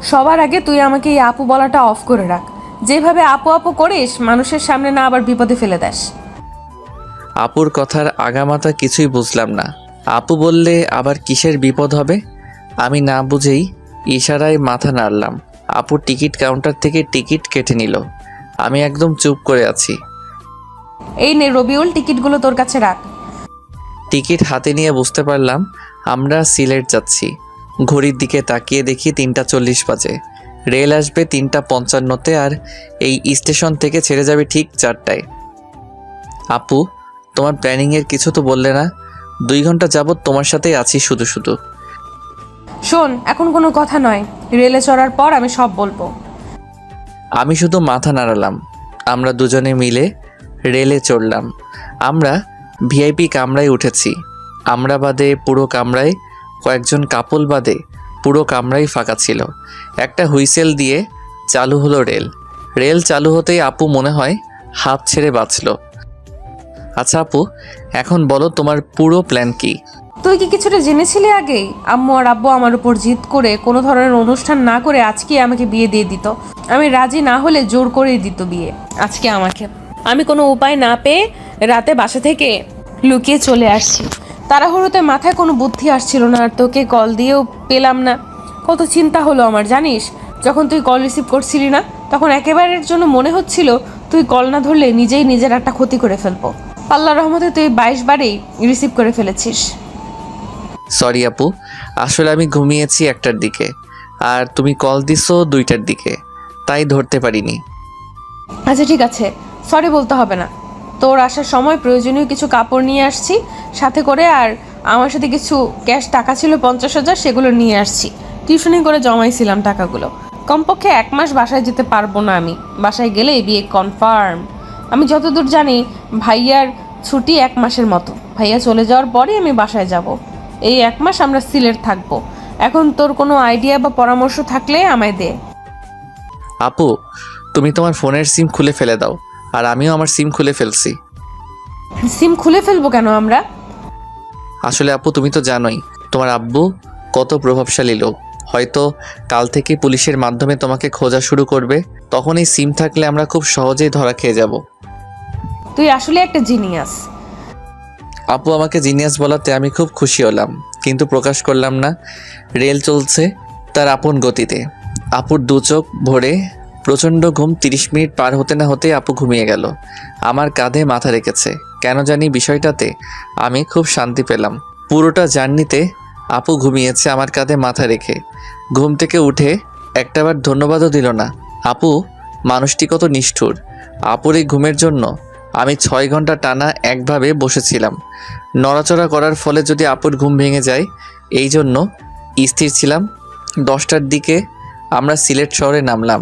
সবার আগে তুই আমাকে এই আপু বলাটা অফ করে রাখ। যেভাবে আপু আপু করিস, মানুষের সামনে না আবার বিপদে ফেলে দেস। আপুর কথার আগামাথা কিছুই বুঝলাম না। আপু বললে আবার কিসের বিপদ হবে? আমি না বুঝেই ইশারায় মাথা নাড়লাম। আপুর টিকিট কাউন্টার থেকে টিকিট কেটে নিল। আমি একদম চুপ করে আছি। এই নে রবিউল, টিকিটগুলো তোর কাছে রাখ। টিকিট হাতে নিয়ে বুঝতে পারলাম আমরা সিলেট যাচ্ছি। ঘড়ির দিকে তাকিয়ে দেখি 3:40 বাজে। রেল আসবে 3:55-তে আর এই স্টেশন থেকে ছেড়ে যাবে ঠিক 4টায়। আপু, তোমার প্ল্যানিংয়ের কিছু তো বললে না? 2 ঘন্টা যাবৎ তোমার সাথেই আছি শুধু শুধু। শোন, এখন কোনো কথা নয়, রেলে চড়ার পর আমি সব বলবো। আমি শুধু মাথা নাড়ালাম। আমরা দুজনে মিলে রেলে চড়লাম। আমরা ভিআইপি কামরায় উঠেছি। আমরা বাদে পুরো কামরায়, কয়েকজন কাপল বাদে পুরো কামরাই ফাঁকা ছিল। একটা হুইসেল দিয়ে চালু হলো রেল। রেল চালু হতেই আপু মনে হয় হাঁপ ছেড়ে বাঁচল। আচ্ছা আপু, এখন বলো তোমার পুরো প্ল্যান কি? তুই কি কিছুটা জেনেছিলি আগেই? আম্মু আর আব্বু আমার উপর জিদ করে কোনো ধরনের অনুষ্ঠান না করে আজকে আমাকে বিয়ে দিয়ে দিত। আমি রাজি না হলে জোর করেই দিত বিয়ে আজকে আমাকে। আমি কোনো উপায় না পেয়ে রাতে বাসা থেকে লুকিয়ে চলে আসছি। তাড়াহুড়োতে মাথায় কোনো বুদ্ধি আসছিল না, আর তোকে কল দিয়েও পেলাম না। কত চিন্তা হলো আমার জানিস। যখন তুই কল রিসিভ করছিলি না, তখন একেবারের জন্য মনে হচ্ছিল তুই কল না ধরলে নিজেই নিজের একটা ক্ষতি করে ফেলবো। আল্লাহর রহমতে তুই 22 বারেই রিসিভ করে ফেলেছিস। সরি আপু, আসলে আমি ঘুমিয়েছি 1টার দিকে, আর তুমি কল দিছো 2টার দিকে, তাই ধরতে পারিনি। আচ্ছা ঠিক আছে, সরি বলতে হবে না। তোর আসার সময় প্রয়োজনীয় কিছু কাপড় নিয়ে আসছি সাথে করে, আর আমার সাথে কিছু ক্যাশ টাকা ছিল 50,000, সেগুলো নিয়ে আসছি। টিউশনি করে জমাইছিলাম টাকাগুলো। কমপক্ষে 1 মাস বাসায় যেতে পারবো না আমি। বাসায় গেলেই বিয়ে কনফার্ম। আমি যতদূর জানি ভাইয়ার ছুটি 1 মাসের মতো। ভাইয়া চলে যাওয়ার পরেই আমি বাসায় যাব। এই 1 মাস আমরা সিলেট থাকবো। এখন তোর কোনো আইডিয়া বা পরামর্শ থাকলে আমায় দে। আপু, তুমি তোমার ফোনের সিম খুলে ফেলে দাও, আর আমিও আমার সিম খুলে ফেলছি। সিম খুলে ফেলবো কেন আমরা? আসলে আপু তুমি তো জানোই তোমার আব্বু কত প্রভাবশালী লোক। হয়তো কাল থেকে পুলিশের মাধ্যমে তোমাকে খোঁজা শুরু করবে। তখন এই সিম থাকলে আমরা খুব সহজেই ধরা খেয়ে যাব। তুই আসলে একটা জিনিয়াস। আপু আমাকে জিনিয়াস বলাতে আমি খুব খুশি হলাম, কিন্তু প্রকাশ করলাম না। রেল চলছে তার আপন গতিতে। আপুর 2 চোখ ভরে প্রচণ্ড ঘুম। 30 মিনিট পার হতে না হতে আপু ঘুমিয়ে গেল। আমার কাঁধে মাথা রেখেছে। কেন জানি বিষয়টাতে আমি খুব শান্তি পেলাম। পুরোটা জার্নিতে আপু ঘুমিয়েছে আমার কাঁধে মাথা রেখে। ঘুম থেকে উঠে একটাবার ধন্যবাদও দিল না। আপু মানুষটি কত নিষ্ঠুর। আপুর এই ঘুমের জন্য আমি 6 ঘন্টা টানা একভাবে বসেছিলাম। নড়াচড়া করার ফলে যদি আপুর ঘুম ভেঙে যায়, এই জন্য স্থির ছিলাম। 10টার দিকে আমরা সিলেট শহরে নামলাম।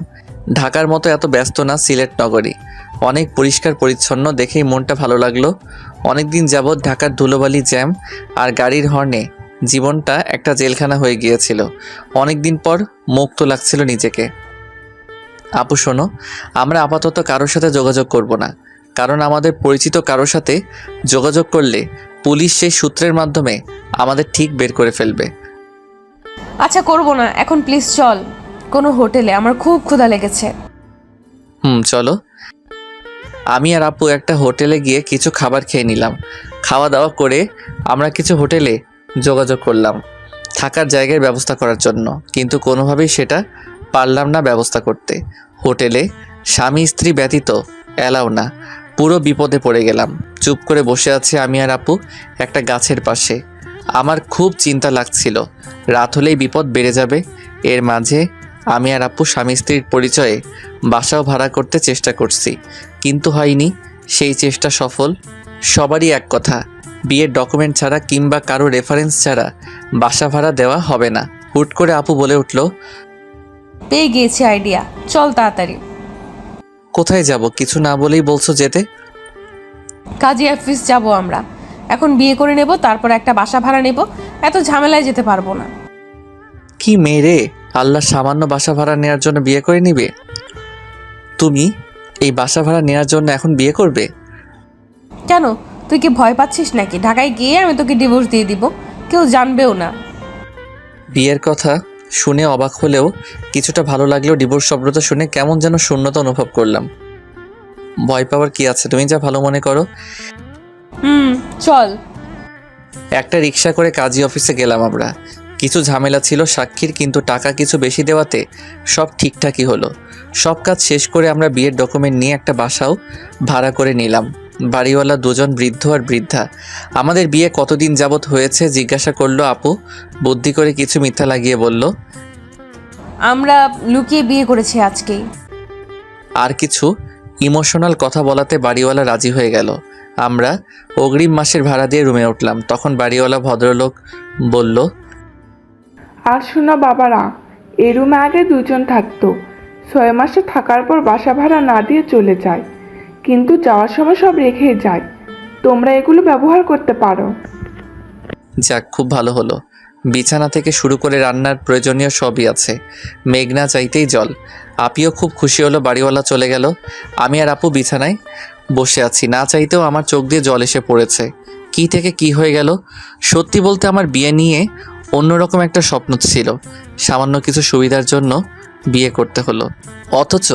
ঢাকার মতো এত ব্যস্ত না সিলেট নগরী। অনেক পরিষ্কার পরিচ্ছন্ন, দেখেই মনটা ভালো লাগলো। অনেক দিন যাবৎ ঢাকার ধুলোবালি, জ্যাম আর গাড়ির হর্নে জীবনটা একটা জেলখানা হয়ে গিয়েছিল। অনেক দিন পর মুক্ত লাগছিল নিজেকে। আপু শোনো, আমরা আপাতত কারোর সাথে যোগাযোগ করব না, কারণ আমাদের পরিচিত কারোর সাথে যোগাযোগ করলে পুলিশ সেই সূত্রের মাধ্যমে আমাদের ঠিক বের করে ফেলবে। আচ্ছা করব না, এখন প্লিজ চল কোনো হোটেলে, আমার খুব ক্ষুধা লেগেছে। চলো। আমি আর আপু একটা হোটেলে গিয়ে কিছু খাবার খেয়ে নিলাম। খাওয়া দাওয়া করে আমরা কিছু হোটেলে যোগাযোগ করলাম থাকার জায়গার ব্যবস্থা করার জন্য, কিন্তু কোনোভাবেই সেটা পারলাম না ব্যবস্থা করতে। হোটেলে স্বামী স্ত্রী ব্যতীত এলাও না। পুরো বিপদে পড়ে গেলাম। চুপ করে বসে আছি আমি আর আপু একটা গাছের পাশে। আমার খুব চিন্তা লাগছিল, রাত হলেই বিপদ বেড়ে যাবে। এর মাঝে আমি আর আপু স্বামী স্ত্রীর পরিচয়ে বাসাও ভাড়া করতে চেষ্টা করছি, কিন্তু হয়নি। সেই চেষ্টা সফল। সবারই এক কথা, বিয়ের ডকুমেন্ট ছাড়া কিংবা কারো রেফারেন্স ছাড়া বাসা ভাড়া দেওয়া হবে না। হুট করে আপু বলে উঠল, পেয়ে গিয়েছি আইডিয়া, চল তাড়াতাড়ি। কোথায় যাব? কিছু না বলেই বলছো যেতে। কাজী অফিস যাব আমরা। এখন বিয়ে করে নেব, তারপর একটা বাসা ভাড়া নেব, এত ঝামেলায় যেতে পারবো না। কি মেয়ে, আল্লাহ সামান্য বাসা ভাড়া নেওয়ার জন্য বিয়ে করে নিবে? তুমি এই বাসা ভাড়া নেওয়ার জন্য এখন বিয়ে করবে? কেন, তুই কি ভয় পাচ্ছিস নাকি? ঢাকায় গিয়ে আমি তোকে ডিভোর্স দিয়ে দিব, কেউ জানবেও না। বিয়ের কথা শুনে অবাক হলেও কিছুটা ভালো লাগলেও ডিভোর্স শব্দটা শুনে কেমন যেন শূন্যতা অনুভব করলাম। ভয় পাওয়ার কি আছে, তুমি যা ভালো মনে করো। চল। একটা রিক্সা করে কাজী অফিসে গেলাম আমরা। কিছু ঝামেলা ছিল সাক্ষীর, কিন্তু টাকা কিছু বেশি দেওয়াতে সব ঠিকঠাকই হলো। সব কাজ শেষ করে আমরা বিয়ের ডকুমেন্ট নিয়ে একটা বাসাও ভাড়া করে নিলাম। বাড়িওয়ালা দুজন বৃদ্ধ আর বৃদ্ধা। আমাদের বিয়ে কতদিন যাবৎ হয়েছে জিজ্ঞাসা করলো আপু। বুদ্ধি করে কিছু মিথ্যা লাগিয়ে বলল, আমরা লুকিয়ে বিয়ে করেছি আজকেই। আর কিছু ইমোশনাল কথা বলাতে বাড়িওয়ালা রাজি হয়ে গেল। আমরা অগ্রিম মাসের ভাড়া দিয়ে রুমে উঠলাম। তখন বাড়িওয়ালা ভদ্রলোক বলল, আর শোনো বাবারা, এই রুমে আগে দুজন থাকতো, 6 মাসে থাকার পর বাসা ভাড়া না দিয়ে চলে যায়, কিন্তু যাওয়ার সময় সব রেখেই যায়। তোমরা এগুলো ব্যবহার করতে পারো। যাক, খুব ভালো হলো। বিছানা থেকে শুরু করে রান্নার প্রয়োজনীয় সবই আছে। মেঘনা চাইতেই জল। আপিও খুব খুশি হলো। বাড়িওয়ালা চলে গেল। আমি আর আপু বিছানায় বসে আছি। না চাইতেও আমার চোখ দিয়ে জল এসে পড়েছে। কি থেকে কি হয়ে গেল। সত্যি বলতে আমার বিয়ে নিয়ে অন্যরকম একটা স্বপ্ন ছিল। সামান্য কিছু সুবিধার জন্য বিয়ে করতে হলো, অথচ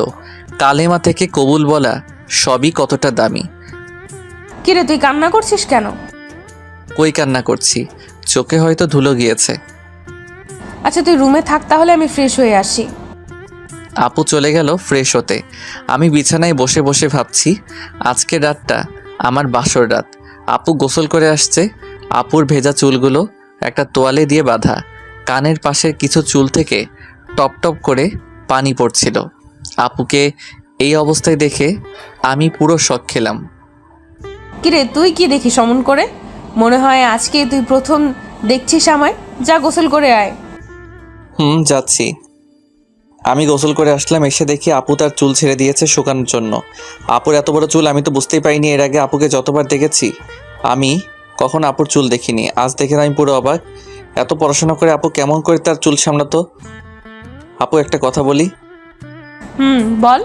কালেমা থেকে কবুল বলা সবই কতটা দামি। কিরে, তুই কান্না করছিস কেন? কই কান্না করছি, চোখে হয়তো ধুলো গিয়েছে। আচ্ছা তুই রুমে থাক, তাহলে আমি ফ্রেশ হয়ে আসি। আপু চলে গেল ফ্রেশ হতে। আমি বিছানায় বসে বসে ভাবছি, আজকের রাতটা আমার বাসর রাত। আপু গোসল করে আসছে। আপুর ভেজা চুলগুলো একটা তোয়ালে দিয়ে বাঁধা। কানের পাশের কিছু চুল থেকে টপ টপ করে পানি পড়ছিল। আপুকে এই অবস্থায় দেখে আমি পুরো শক খেলাম। কিরে, তুই কি দেখিস অমন করে? মনে হয় আজকে তুই প্রথম দেখছিস আমায়। যা গোসল করে আয়। যাচ্ছি। আমি গোসল করে আসলাম। এসে দেখি আপু তার চুল ছেড়ে দিয়েছে শুকানোর জন্য। আপুর এত বড় চুল আমি তো বুঝতেই পাইনি। এর আগে আপুকে যতবার দেখেছি আমি কখন আপুর চুল দেখিনি। আজ দেখে আমি পুরো অবাক। এত পড়াশোনা করে আপু কেমন করে তার চুল সামলাতো? আপু একটা কথা বলি। বল।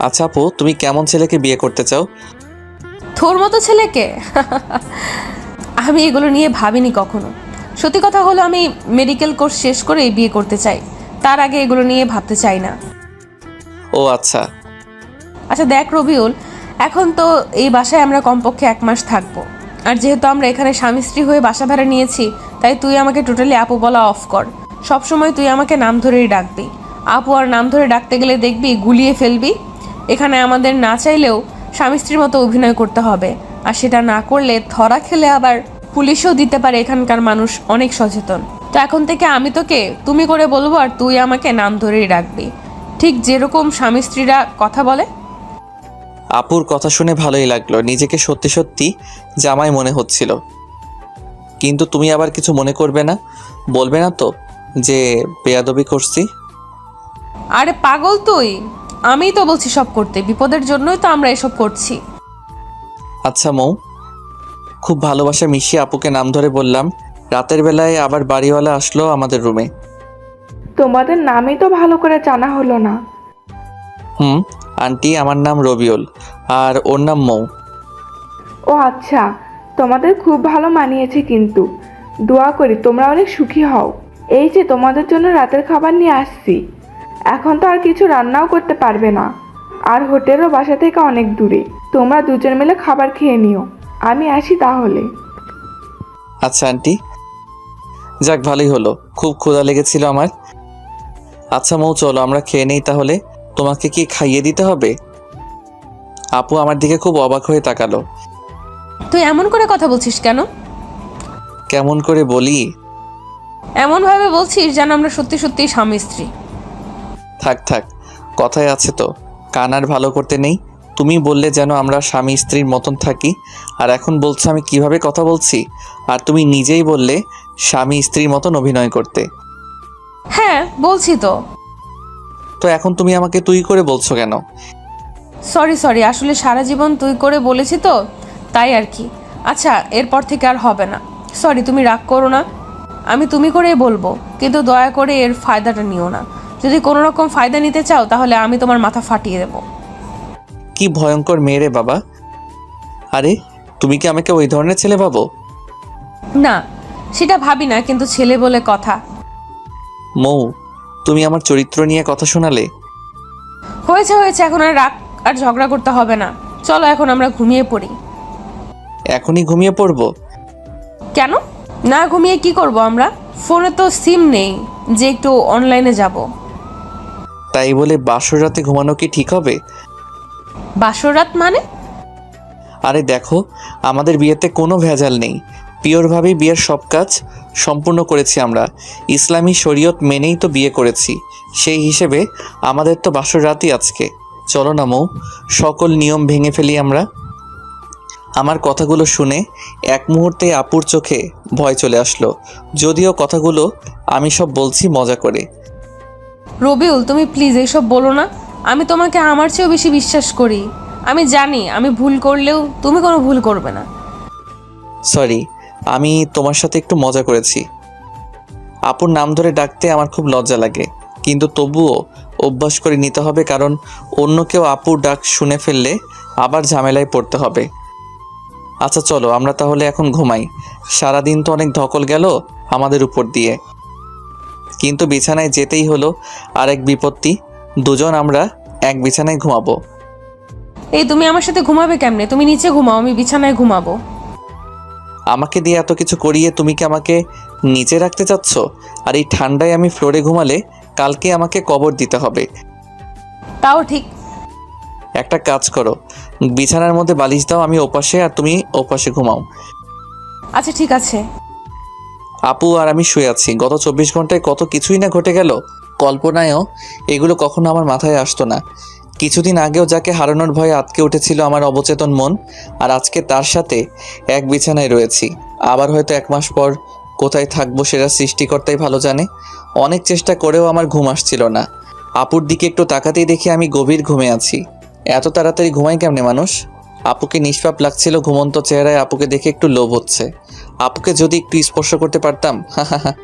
আচ্ছা আপু, তুমি কেমন ছেলেকে বিয়ে করতে চাও? তোর মতো ছেলেকে? আমি এগুলো নিয়ে ভাবিনি কখনো। সত্যি কথা হলো, আমি মেডিকেল কোর্স শেষ করে বিয়ে করতে চাই। তার আগে এগুলো নিয়ে ভাবতে চাই না। ও আচ্ছা। আচ্ছা দেখ রবিউল, এখন তো এই বাসায় আমরা কমপক্ষে 1 মাস থাকবো। আর যেহেতু আমরা এখানে স্বামী স্ত্রী হয়ে বাসা ভাড়া নিয়েছি, তাই তুই আমাকে টোটালি আপু বলা অফ কর। সবসময় তুই আমাকে নাম ধরেই ডাকবি। আপু আর নাম ধরে ডাকতে গেলে দেখবি গুলিয়ে ফেলবি। এখানে আমাদের না চাইলেও স্বামী স্ত্রীর মতো অভিনয় করতে হবে, আর সেটা না করলে ধরা খেলে আবার পুলিশও দিতে পারে। এখানকার মানুষ অনেক সচেতন। তো এখন থেকে আমি তোকে তুমি করে বলবো, আর তুই আমাকে নাম ধরেই ডাকবি, ঠিক যেরকম স্বামী স্ত্রীরা কথা বলে। আপুর কথা শুনে ভালোই লাগলো। নিজেকে সত্যি সত্যি জামাই মনে হচ্ছিল। কিন্তু তুমি আবার কিছু মনে করবে না, বলবে না তো যে বেয়াদবি করছি? আরে পাগল তুই, আমিই তো বলছি সব করতে, বিপদের জন্যই তো আমরা এসব করছি। আচ্ছা মৌ, খুব ভালোবাসা মিশিয়ে আপুকে নাম ধরে বললাম। রাতের বেলায় আবার বাড়িওয়ালা আসলো আমাদের রুমে। তোমাদের নামই তো ভালো করে জানা হলো না। আন্টি, আমার নাম রবিউল আর ওর নাম মৌ। ও আচ্ছা, তোমাদের খুব ভালো মানিয়েছে, কিন্তু দোয়া করি তোমরা অনেক সুখী হও। এই যে তোমাদের জন্য রাতের খাবার নিয়ে আসছি। এখন তো আর কিছু রান্নাও করতে পারবে না, আর হোটেলও বাসা থেকে অনেক দূরে। তোমরা দুজন মিলে খাবার খেয়ে নিও, আমি আসি তাহলে। আচ্ছা আন্টি। যাক, ভালোই হলো, খুব ক্ষুধা লেগেছিল আমার। আচ্ছা মৌ, চলো আমরা খেয়ে নেই তাহলে। তোমাকে কি খাইয়ে দিতে হবে? আপু আমার দিকে খুব অবাক হয়ে তাকালো। তুই এমন করে কথা বলছিস কেন? কেমন করে বলি? এমনভাবে বলছিস যেন আমরা সত্যি সত্যি স্বামী স্ত্রী। থাক থাক, কথায় আছে তো, কান আর ভালো করতে নেই। তুমি বললে যেন আমরা স্বামী স্ত্রীর মতন থাকি, আর এখন বলছো আমি কিভাবে কথা বলছি। আর তুমি নিজেই বললে স্বামী স্ত্রীর মতন অভিনয় করতে। হ্যাঁ বলছি তো। তো এখন তুমি আমাকে তুই করে বলছো কেন? সরি, আসলে সারা জীবন তুই করে বলেছি তো, তাই আর কি। আচ্ছা, এরপর থেকে আর হবে না। সরি, তুমি রাগ করো না। আমি তুমি করেই বলবো, কিন্তু দয়া করে এর ফায়দাটা নিও না। যদি কোনো রকম ফায়দা নিতে চাও তাহলে আমি তোমার মাথা ফাটিয়ে দেবো। কি ভয়ঙ্কর মেয়ে রে বাবা। আরে, তুমি কি আমাকে ওই ধরনের ছেলে ভাবো? না, সেটা ভাবি না, কিন্তু ছেলে বলে কথা। মৌ, তুমি আমার চরিত্র নিয়ে কথা শোনালে। হয়েছে, এখন আর রাগ আর ঝগড়া করতে হবে না। চলো এখন আমরা ঘুমিয়ে পড়ি। এখনই ঘুমিয়ে পড়বো? কেন? না ঘুমিয়ে কি করব আমরা? ফোনে তো সিম নেই যে একটু অনলাইনে যাব। তাই বলে বাসর রাতে ঘুমানো কি ঠিক হবে? বাসর রাত মানে? আরে দেখো, আমাদের বিয়েতে কোনো ভেজাল নেই। পিওরভাবেই বিয়ের সব কাজ সম্পূর্ণ করেছি আমরা। ইসলামী শরীয়ত মেনেই তো বিয়ে করেছি। সেই হিসেবে আমাদের তো বাসর রাতই আজকে। চলো না মৌ, সকল নিয়ম ভেঙে ফেলি আমরা। আমার কথাগুলো শুনে এক মুহূর্তে আপুর চোখে ভয় চলে আসলো, যদিও কথাগুলো আমি সব বলছি মজা করে। রবিউল, তুমি প্লিজ এইসব বলো না। আমি তোমাকে আমার চেয়েও বেশি বিশ্বাস করি। আমি জানি আমি ভুল করলেও তুমি কোনো ভুল করবে না। সরি, আমি তোমার সাথে একটু মজা করেছি। আপুর নাম ধরে ডাকতে আমার খুব লজ্জা লাগে, কিন্তু তবুও অভ্যাস করে নিতে হবে, কারণ অন্য কেউ আপুর ডাক শুনে ফেললে আবার ঝামেলায় পড়তে হবে। আচ্ছা চলো আমরা তাহলে এখন ঘুমাই। সারাদিন তো অনেক ধকল গেল আমাদের উপর দিয়ে, কিন্তু বিছানায় যেতেই হলো। আরেক বিপত্তি, দুজন আমরা এক বিছানায় ঘুমাবো। এই তুমি আমার সাথে ঘুমাবে কেমনে? তুমি নিচে ঘুমাও, আমি বিছানায় ঘুমাবো। আমাকে দিয়ে এত কিছু করিয়ে তুমি কি আমাকে নিচে রাখতে চাচ্ছ? আর এই ঠান্ডায় আমি ফ্লোরে ঘুমালে কালকে আমাকে কবর দিতে হবে। তাও ঠিক। একটা কাজ করো, বিছানার মধ্যে বালিশ দাও, আমি ওপাশে আর তুমি ওপাশে ঘুমাও। আচ্ছা ঠিক আছে। আপু আর আমি শুয়ে আছি। গত 24 ঘন্টায় কত কিছুই না ঘটে গেল। কল্পনায়ও এগুলো কখনো আমার মাথায় আসতো না। কিছুদিন আগেও যাকে হারানোর ভয়ে আটকে উঠেছিল আমার অবচেতন মন, আর আজকে তার সাথে এক বিছানায় রয়েছি। আবার হয়তো 1 মাস পর কোথায় থাকবো সেটা সৃষ্টিকর্তাই ভালো জানে। অনেক চেষ্টা করেও আমার ঘুম আসছিল না। আপুর দিকে একটু তাকাতেই দেখি আমি গভীর ঘুমে আছি। এত তাড়াতাড়ি ঘুমাই কেমনে মানুষ? আপুকে নিষ্পাপ লাগছিল ঘুমন্ত চেহারায়। আপুকে দেখে একটু লোভ হচ্ছে। আপুকে যদি একটু স্পর্শ করতে পারতাম।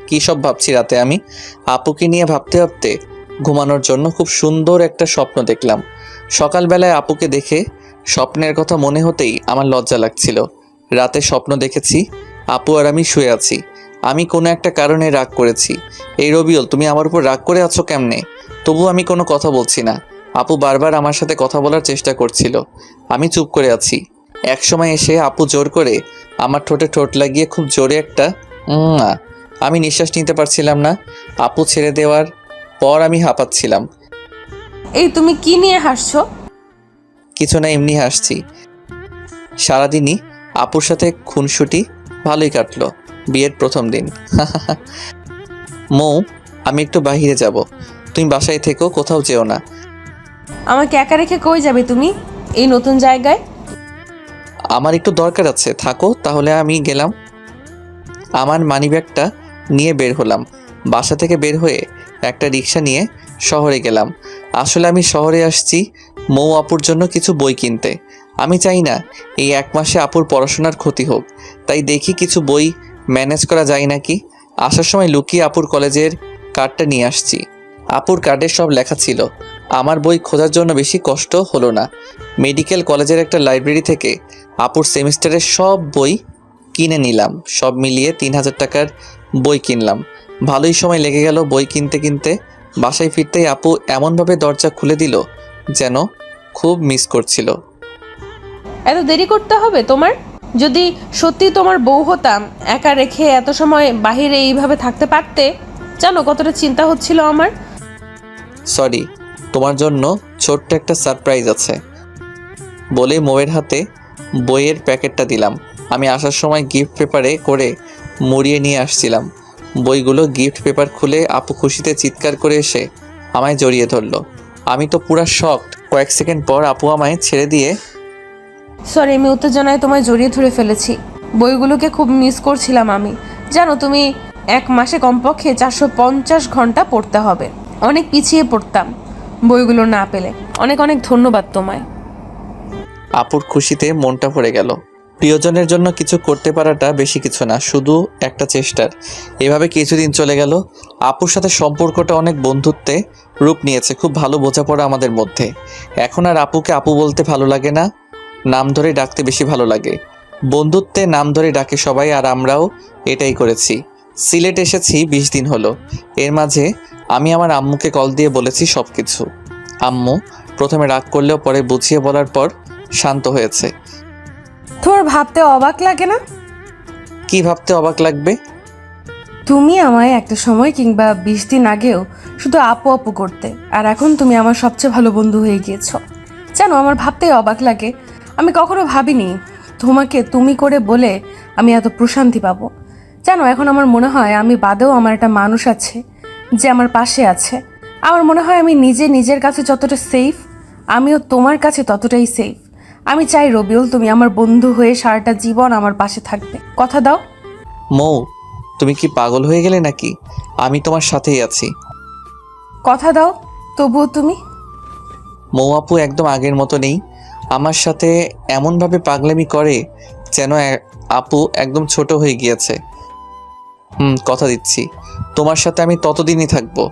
কী সব ভাবছি রাতে আমি। আপুকে নিয়ে ভাবতে ভাবতে ঘুমানোর জন্য খুব সুন্দর একটা স্বপ্ন দেখলাম। সকালবেলায় আপুকে দেখে স্বপ্নের কথা মনে হতেই আমার লজ্জা লাগছিল। রাতে স্বপ্ন দেখেছি আপু আর আমি শুয়ে আছি। আমি কোনো একটা কারণে রাগ করেছি। এই রবিউল, তুমি আমার উপর রাগ করে আছো কেমনে? তবু আমি কোনো কথা বলছি না। আপু বারবার আমার সাথে কথা বলার চেষ্টা করছিল, আমি চুপ করে আছি। একসময় এসে আপু জোর করে আমার ঠোঁটে ঠোঁট লাগিয়ে খুব জোরে একটা আমি নিঃশ্বাস নিতে পারছিলাম না। আপু ছেড়ে দেওয়ার পর আমি হাঁপাচ্ছিলাম। এই তুমি কি নিয়ে হাসছো? কিছু না, এমনি হাসছি। সারাদিনই আপুর সাথে খুনসুটি ভালোই কাটলো। বিয়ের প্রথম দিন। মৌ, আমি একটু বাইরে যাব, তুমি বাসায় থেকো, কোথাও যেও না। আমাকে একা রেখে কই যাবে তুমি এই নতুন জায়গায়? আমার একটু দরকার আছে, থাকো তাহলে। আমি গেলাম। আমার মানিব্যাগটা নিয়ে বের হলাম। বাসা থেকে বের হয়ে একটা রিক্সা নিয়ে শহরে গেলাম। আসলে আমি শহরে আসছি মৌ আপুর জন্য কিছু বই কিনতে। আমি চাই না এই 1 মাসে আপুর পড়াশোনার ক্ষতি হোক, তাই দেখি কিছু বই ম্যানেজ করা যায় নাকি। আসার সময় লুকিয়ে আপুর কলেজের কার্ডটা নিয়ে আসছি। আপুর কার্ডে সব লেখা ছিল। আমার বই খোঁজার জন্য বেশি কষ্ট হলো না। মেডিকেল কলেজের একটা লাইব্রেরি থেকে আপুর সেমিস্টারের সব বই কিনে নিলাম। সব মিলিয়ে 3000 টাকার বই কিনলাম। ভালোই সময় লেগে গেল বই কিনতে কিনতে। বাসায় ফিরতেই আপু এমনভাবে দরজা খুলে দিল যেন খুব মিস করছিল। এত দেরি করতে হবে তোমার? যদি সত্যি তোমার বউ হতাম, একা রেখে এত সময় বাহিরে এইভাবে থাকতে পারতে? জানো কতটা চিন্তা হচ্ছিল আমার। সরি, তোমার জন্য ছোট্ট একটা সারপ্রাইজ আছে বলে মৌয়ের হাতে বইয়ের প্যাকেটটা দিলাম। আমি আসার সময় গিফট পেপারে করে মুড়িয়ে নিয়ে আসছিলাম। বইগুলো গিফট পেপার খুলে আপু খুশিতে চিৎকার করে এসে আমায় জড়িয়ে ধরলো। আমি তো পুরা শকড। কয়েক সেকেন্ড পর আপু আমায় ছেড়ে দিয়ে সরি, আমি উত্তেজনায় তোমায় জড়িয়ে ধরে ফেলেছি। বইগুলোকে খুব মিস করছিলাম আমি। জানো তুমি 1 মাসে কমপক্ষে 450 ঘন্টা পড়তে হবে। অনেক পিছিয়ে পড়তাম বইগুলো না পেলে। অনেক অনেক ধন্যবাদ তোমায়। আপুর খুশিতে মনটা ভরে গেল। প্রিয়জনের জন্য কিছু করতে পারাটা বেশি কিছু না, শুধু একটা চেষ্টার। এভাবে কিছুদিন চলে গেল। আপুর সাথে সম্পর্কটা অনেক বন্ধুত্বে রূপ নিয়েছে। খুব ভালো বোঝাপড়া আমাদের মধ্যে। এখন আর আপুকে আপু বলতে ভালো লাগে না, নাম ধরে ডাকতে বেশি ভালো লাগে। বন্ধুত্বে নাম ধরে ডাকে সবাই, আর আমরাও এটাই করেছি। সিলেট এসেছি 20 দিন হলো। এর মাঝে আমি আমার আম্মুকে কল দিয়ে বলেছি সব কিছু। আম্মু প্রথমে রাগ করলেও পরে বুঝিয়ে বলার পর শান্ত হয়েছে। তোমার ভাবতে অবাক লাগে না? কি ভাবতে অবাক লাগবে? তুমি আমায় একটা সময় কিংবা 20 দিন আগেও শুধু আপু আপু করতে, আর এখন তুমি আমার সবচেয়ে ভালো বন্ধু হয়ে গিয়েছো। জানো আমার ভাবতেই অবাক লাগে। আমি কখনো ভাবিনি তোমাকে তুমি করে বলে আমি এত প্রশান্তি পাবো। জানো এখন আমার মনে হয় আমি বাদেও আমার একটা মানুষ আছে যে আমার পাশে আছে। আমার মনে হয় আমি নিজের কাছে যতটা সেফ, আমিও তোমার কাছে ততটাই সেফ। আমি চাই রবিউল তুমি আমার বন্ধু হয়ে সারাটা জীবন আমার পাশে থাকবে। কথা দাও। মৌ, তুমি কি পাগল হয়ে গেলে নাকি? আমি তোমার সাথেই আছি। কথা দাও তবুও তুমি। মৌ আপু একদম আগের মতো নেই। আমার সাথে এমনভাবে পাগলামি করে যেন আপু একদম ছোট হয়ে গিয়েছে। কথা দিচ্ছি তোমার সাথে আমি ততদিনই থাকবো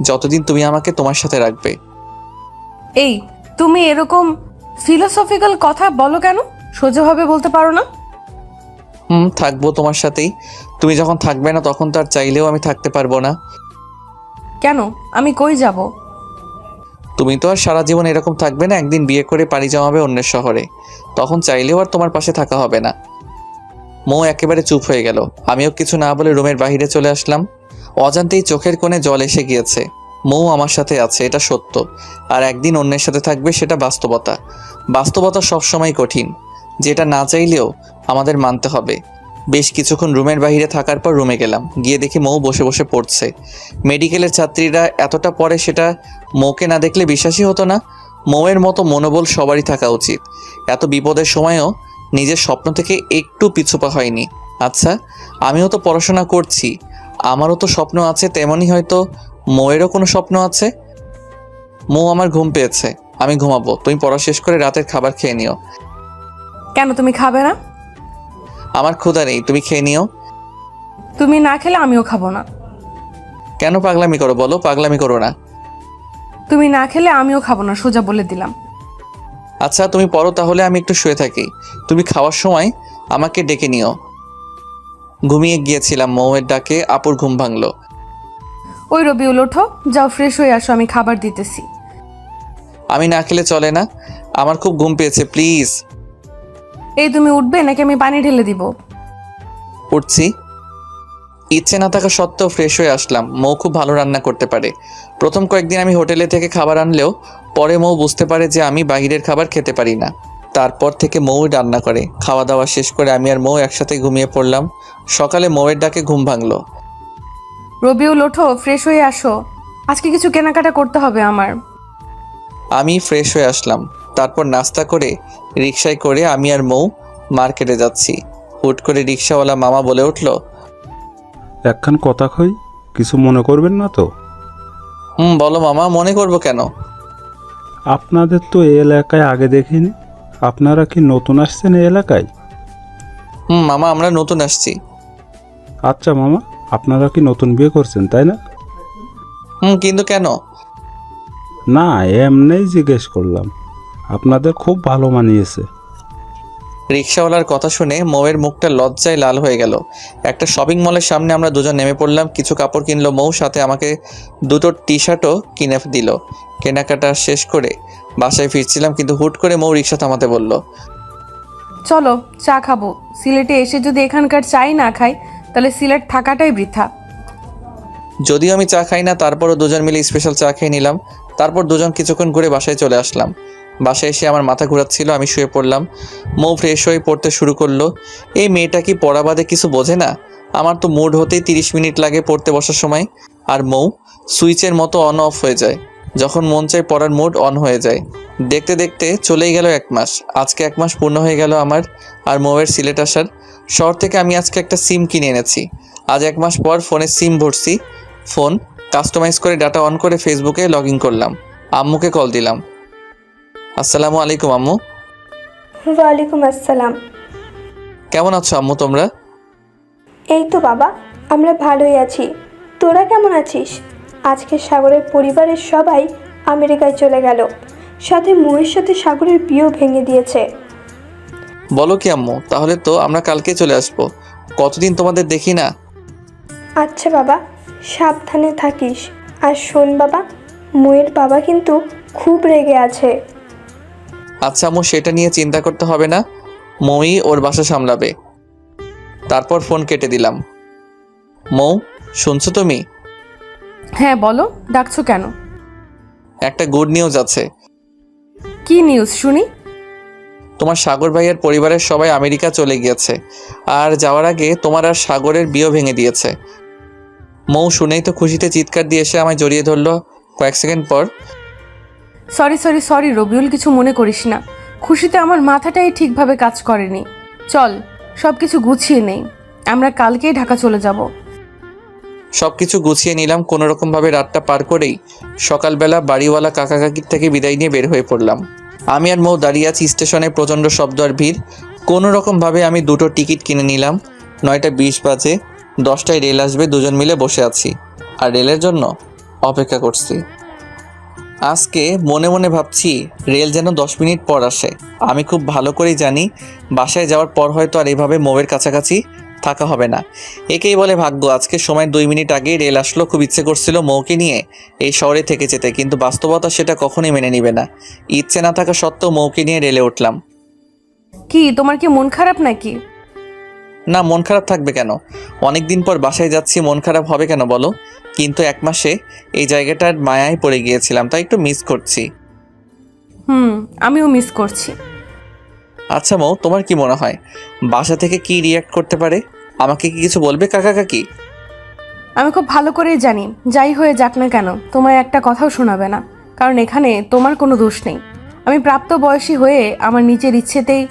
যতদিন তুমি আমাকে তোমার সাথে রাখবে। এই তুমি এরকম ফিলোসফিক্যাল কথা বলো কেন? সোজাভাবে বলতে পারো না? থাকবো তোমার সাথেই। তুমি যখন থাকবে না তখন তো আর চাইলেও আমি থাকতে পারবো না। কেন? আমি কই যাব? তুমি তো আর সারা জীবন এরকম থাকবে না। একদিন বিয়ে করে পাড়ি জমাবে অন্যের শহরে, তখন চাইলেও আর তোমার পাশে থাকা হবে না। মৌ একেবারে চুপ হয়ে গেল। আমিও কিছু না বলে রুমের বাইরে চলে আসলাম। অজান্তেই চোখের কোণে জল এসে গিয়েছে। মৌ আমার সাথে আছে, এটা সত্য, আর একদিন অন্যের সাথে থাকবে, সেটা বাস্তবতা। বাস্তবতা সবসময় কঠিন, যেটা না চাইলেও আমাদের মানতে হবে। বেশ কিছুক্ষণ রুমের বাইরে থাকার পর রুমে গেলাম। গিয়ে দেখি মৌ বসে বসে পড়ছে। মেডিকেলের ছাত্রীরা এতটা পড়ে সেটা মৌকে না দেখলে বিশ্বাসই হতো না। মৌয়ের মতো মনোবল সবারই থাকা উচিত। এত বিপদের সময়ও নিজের স্বপ্ন থেকে একটু পিছুপা হয়নি। আচ্ছা, আমিও তো পড়াশোনা করছি, আমারও তো স্বপ্ন আছে, তেমনই হয়তো মৌয়েরও কোনো স্বপ্ন আছে। মৌ, আমার ঘুম পেয়েছে, আমি ঘুমাবো। তুমি পড়া শেষ করে রাতের খাবার খেয়ে নিও। কেন তুমি খাবে না? আমার ক্ষুধা নেই, তুমি খেয়ে নিও। তুমি না খেলে আমিও খাবো না। কেন পাগলামি করো বলো? পাগলামি করো না। তুমি না খেলে আমিও খাবো না, সোজা বলে দিলাম। আচ্ছা তুমি পড়ো তাহলে, আমি একটু শুয়ে থাকি। তুমি খাওয়ার সময় আমাকে ডেকে নিও। ঘুমিয়ে গিয়েছিলাম, মৌয়ের ডাকে আপুর ঘুম ভাঙলো। ওই রবিউল ওঠো, যাও ফ্রেশ হয়ে আসো, আমি খাবার দিতেছি। আমি না খেলে চলে না, আমার খুব ঘুম পেয়েছে, প্লিজ। এই তুমি উঠবে নাকি আমি পানি ঢেলে দিব? উঠছি। ইচ্ছে না থাকা সত্ত্বেও ফ্রেশ হয়ে আসলাম। মৌ খুব ভালো রান্না করতে পারে। প্রথম কয়েকদিন আমি হোটেলে থেকে খাবার আনলেও পরে মৌ বুঝতে পারে যে আমি বাইরের খাবার খেতে পারি না। তারপর থেকে মৌ রান্না করে। খাওয়া দাওয়া শেষ করে আমি আর মৌ একসাথে ঘুমিয়ে পড়লাম। সকালে মৌয়ের ডাকে ঘুম ভাঙলো। রবিউল ওঠো, ফ্রেশ হয়ে আসো, আজকে কিছু কেনাকাটা করতে হবে আমার। আমি ফ্রেশ হয়ে আসলাম। তারপর নাস্তা করে রিকশায় করে আমি আর মৌ মার্কেটে যাচ্ছি। হুট করে রিকশাওয়ালা মামা বলে উঠল, একখান কথা কই, কিছু মনে করবেন না তো? বলো মামা, মনে করবো কেন? আপনাদের তো এই এলাকায় আগে দেখিনি। আপনারা কি নতুন আসছেন এই এলাকায়? মামা আমরা নতুন আসছি। আচ্ছা মামা, আপনারা কি নতুন বিয়ে করছেন তাই না? কিন্তু কেন? না, এমনিই জিজ্ঞেস করলাম। আপনাদের খুব ভালো মানিয়েছে। রিক্সাওয়ালার কথা শুনে মৌয়ের মুখটা লজ্জায় লাল হয়ে গেল। একটা শপিং মলের সামনে আমরা দুজন নেমে পড়লাম। কিছু কাপড় কিনলো মৌ, সাথে আমাকে দুটো টি শার্টও কিনে দিল। কেনাকাটা শেষ করে বাসায় ফিরছিলাম, কিন্তু হুট করে মৌ রিক্সা থামাতে বলল। চলো চা খাবো। সিলেটে এসে যদি এখানকার চাই না খাই তাহলে সিলেট থাকাটাই বৃথা। যদিও আমি চা খাই না, তারপরও দুজন মিলে স্পেশাল চা খেয়ে নিলাম। তারপর দুজন কিছুক্ষণ ঘুরে বাসায় চলে আসলাম। বাসায় এসে আমার মাথা ঘোরাচ্ছিল, আমি শুয়ে পড়লাম। মৌ ফ্রেশ হয়ে পড়তে শুরু করলো। এই মেয়েটা কি পড়া বাদে কিছু বোঝে না? আমার তো মুড হতেই 30 মিনিট লাগে পড়তে বসার সময়, আর মৌ সুইচের মতো অন অফ হয়ে যায়। যখন মন চায় পড়ার মুড অন হয়ে যায়। দেখতে দেখতে চলেই গেল 1 মাস। আজকে 1 মাস পূর্ণ হয়ে গেল আমার আর মৌয়ের সিলেট আসার। শহর থেকে আমি আজকে একটা সিম কিনে এনেছি। আজ 1 মাস পর ফোনে সিম ভরছি। ফোন কাস্টমাইজ করে ডাটা অন করে ফেসবুকে লগ ইন করলাম। আম্মুকে কল দিলাম। আসসালামু আলাইকুম আম্মু। ওয়ালাইকুম আসসালাম। কেমন আছো আম্মু তোমরা? এই তো বাবা, আমরা ভালোই আছি। তোরা কেমন আছিস? আজকে সাগরের পরিবারের সবাই আমেরিকায় চলে গেল, সাথে মৌয়ের সাথে সাগরের বিয়েও ভেঙে দিয়েছে। বলো কি আম্মু, তাহলে তো আমরা কালকে চলে আসবো। কতদিন তোমাদের দেখি না। আচ্ছা বাবা, সাবধানে থাকিস। আর শোন বাবা, মৌয়ের বাবা কিন্তু খুব রেগে আছে। আচ্ছা আম্মু, সেটা নিয়ে চিন্তা করতে হবে না, মৌই ওর বাসা সামলাবে। তারপর ফোন কেটে দিলাম। মৌ, শুনছো তুমি? হ্যাঁ বলো, ডাকছো কেন? একটা গুড নিউজ আছে। কি নিউজ শুনি? তোমার সাগর ভাইয়ের পরিবারের সবাই আমেরিকা চলে গিয়েছে, আর যাওয়ার আগে তোমার আর সাগরের বিয়ে ভেঙে দিয়েছে। মৌ শুনেই তো খুশিতে চিৎকার দিয়ে এসে আমায় জড়িয়ে ধরলো। কয়েক সেকেন্ড পর, সরি রবিউল, কিছু মনে করিস না। খুশিতে আমার মাথাটাই ঠিকভাবে কাজ করেনি। চল সব কিছু গুছিয়ে নেই, আমরা কালকেই ঢাকা চলে যাব। সব কিছু গুছিয়ে নিলাম। কোনোরকমভাবে রাতটা পার করেই সকালবেলা বাড়িওয়ালা কাকা কাকির থেকে বিদায় নিয়ে বের হয়ে পড়লাম। আমি আর মৌ দাঁড়িয়ে আছি স্টেশনে, প্রচণ্ড শব্দ আর ভিড়। কোনোরকমভাবে আমি দুটো টিকিট কিনে নিলাম। 9টা 20 বাজে, 10টায় রেল আসবে। দুজন মিলে বসে আছি আর রেলের জন্য অপেক্ষা করছি। আজকে মনে মনে ভাবছি রেল যেন 10 মিনিট পর আসে। আমি খুব ভালো করেই জানি বাসায় যাওয়ার পর হয়তো আর এভাবে মৌয়ের কাছাকাছি থাকা হবে না। একেই বলে ভাগ্য। আজকে সময় 2 মিনিট আগেই রেল আসলো। খুব ইচ্ছে করছিল মৌকে নিয়ে এই শহরে থেকে যেতে, কিন্তু বাস্তবতা সেটা কখনোই মেনে নিবে না। ইচ্ছে না থাকা সত্ত্বেও মৌকে নিয়ে রেলে উঠলাম। কি তোমার কি মন খারাপ নাকি? না, মন খারাপ থাকবে কেন? অনেক দিন পর বাসায় যাচ্ছি, মন খারাপ হবে কেন বলো? কিন্তু 1 মাসে এই জায়গাটার মায়ায় পড়ে গিয়েছিলাম, তাই একটু মিস করছি। আমিও মিস করছি। আচ্ছা মৌ, তোমার কি মনে হয় বাসা থেকে কি রিয়াক্ট করতে পারে? আমাকে কি কিছু বলবে কাকা কাকি? আমি খুব ভালো করেই জানি, যাই হয়ে যাক না কেন তোমায় একটা কথাও শোনাবে না, কারণ এখানে তোমার কোনো দোষ নেই। আমি প্রাপ্তবয়সী হয়ে আমার নিজের ইচ্ছেতেই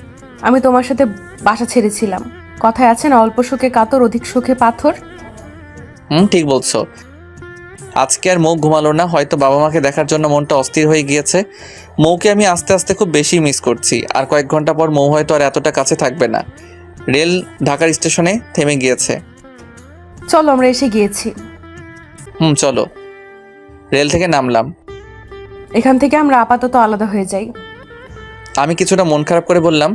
আমি তোমার সাথে বাসা ছেড়েছিলাম। কথায় আছে না, অল্প সুখে কাতর অধিক সুখে পাথর। ঠিক বলছো। আজকে আর মৌ ঘুমালো না, হয়তো বাবা মাকে দেখার জন্য মনটা অস্থির হয়ে গিয়েছে। মৌকে আমি আস্তে আস্তে খুব বেশি মিস করছি। আর কয়েক ঘন্টা পর মৌ হয়তো আর এতটা কাছে থাকবে না। রেল ঢাকার স্টেশনে থেমে গিয়েছে। চলো আমরা এসে গিয়েছি। চলো। রেল থেকে নামলাম। এখান থেকে আমরা আপাতত আলাদা হয়ে যাই। আমি কিছুটা মন খারাপ করে বললাম,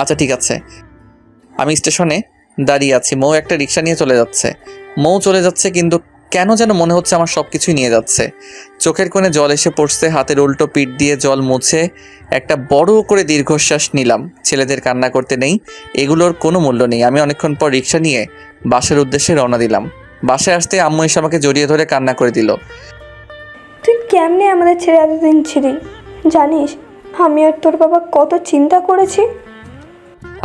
আচ্ছা ঠিক আছে। আমি স্টেশনে দাঁড়িয়ে আছি, মৌ একটা রিক্সা নিয়ে চলে যাচ্ছে। মৌ চলে যাচ্ছে, কিন্তু কেন যেন মনে হচ্ছে আমার সব কিছুই নিয়ে যাচ্ছে। চোখের কোণে জল এসে পড়ছে, হাতের উল্টো পিঠ দিয়ে জল মুছে একটা বড় করে দীর্ঘশ্বাস নিলাম। ছেলেদের কান্না করতে নেই, এগুলোর কোনো মূল্য নেই। আমি অনেকক্ষণ পর রিক্সা নিয়ে বাসার উদ্দেশ্যে রওনা দিলাম। বাসায় আসতে আম্মু এসে আমাকে জড়িয়ে ধরে কান্না করে দিল। তুই কেমনে আমাদের ছেড়ে এতদিন ছিলি? জানিস আমি আর তোর বাবা কত চিন্তা করেছি।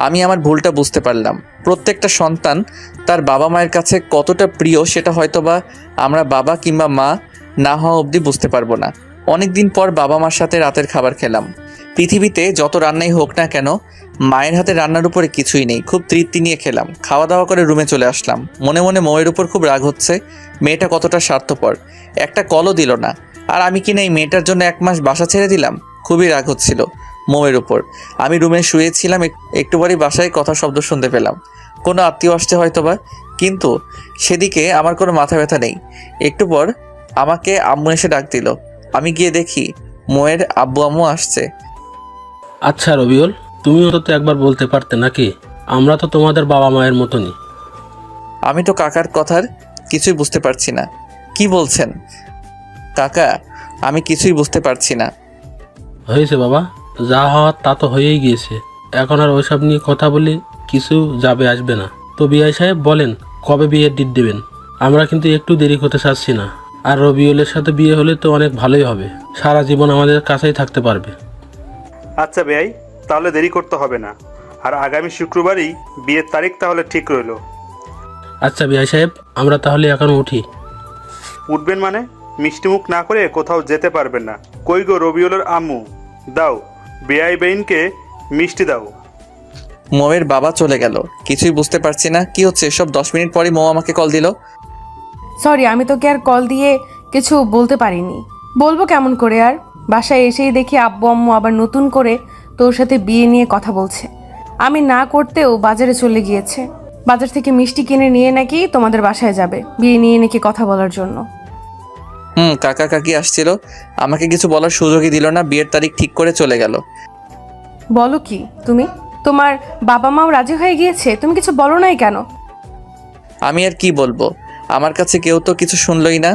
আমি আমার ভুলটা বুঝতে পারলাম। প্রত্যেকটা সন্তান তার বাবা মায়ের কাছে কতটা প্রিয় সেটা হয়তোবা আমরা বাবা কিংবা মা না হওয়া অবধি বুঝতে পারবো না। অনেক দিন পর বাবা মার সাথে রাতের খাবার খেলাম। পৃথিবীতে যত রান্নাই হোক না কেন, মায়ের হাতে রান্নার উপরে কিছুই নেই। খুব তৃপ্তি নিয়ে খেলাম। খাওয়া দাওয়া করে রুমে চলে আসলাম। মনে মনে মৌয়ের উপর খুব রাগ হচ্ছে। মেয়েটা কতটা স্বার্থপর, একটা কলও দিল না। আর আমি কিনা এই মেয়েটার জন্য 1 মাস বাসা ছেড়ে দিলাম। খুবই রাগ হচ্ছিল মৌয়ের উপর। আমি রুমে শুয়েছিলাম, একটু পরই বাসায় কথা শব্দ শুনতে পেলাম। কোনো আত্মীয় আসছে হয়তোবা, কিন্তু সেদিকে আমার কোনো মাথা ব্যথা নেই। একটু পর আমাকে আম্মু এসে ডাক দিল। আমি গিয়ে দেখি মৌয়ের আব্বু আম্মু আসছে। আচ্ছা রবিউল, তুমি অন্তত একবার বলতে পারতে নাকি? আমরা তো তোমাদের বাবা মায়ের মতনই। আমি তো কাকার কথার কিছুই বুঝতে পারছি না। কি বলছেন কাকা? আমি কিছুই বুঝতে পারছি না। হয়েছে বাবা, যা হওয়ার তা তো হয়েই গিয়েছে। এখন আর ওইসব নিয়ে কথা বলি কিছু যাবে আসবে না। তো বিআই সাহেব বলেন কবে বিয়ের ডেট দেবেন? আমরা কিন্তু একটু দেরি করতে চাচ্ছি না। আর রবিউলের সাথে বিয়ে হলে তো অনেক ভালোই হবে, সারা জীবন আমাদের কাছেই থাকতে পারবে। আচ্ছা বেয়াই, তাহলে দেরি করতে হবে না। আর আগামী শুক্রবারই বিয়ের তারিখ তাহলে ঠিক রইল। আচ্ছা বিআই সাহেব, আমরা তাহলে এখন উঠি। উঠবেন মানে? মিষ্টিমুখ না করে কোথাও যেতে পারবেন না। কই গো রবিউলের আম্মু, দাও বেয়াই বেইনকে মিষ্টি দাও। মৌয়ের বাবা চলে গেল। কিছুই বুঝতে পারছি না কি হচ্ছে সব। 10 মিনিট পরই মৌ আমাকে কল দিল। সরি, আমি তোকে আর কল দিয়ে কিছু বলতে পারিনি। বলবো কেমন করে আর? বাসায় এসেই দেখি আব্বু আম্মু আবার নতুন করে তোর সাথে বিয়ে নিয়ে কথা বলছে। আমি না করতেও বাজারে চলে গিয়েছে। বাজার থেকে মিষ্টি কিনে নিয়ে নাকি তোমাদের বাসায় যাবে, বিয়ে নিয়ে নাকি কথা বলার জন্য। কাকা কাকি আসছিল, আমাকে কিছু বলার সুযোগই দিল না। বিয়ের তারিখ ঠিক করে চলে গেল। বলো কি তুমি? তোমার বাবা মাও রাজি হয়ে গিয়েছে, তুমি কিছু বলো নাই কেন? আমি আর কি বলবো, আমার কাছে কেউ তো কিছু শুনলই না।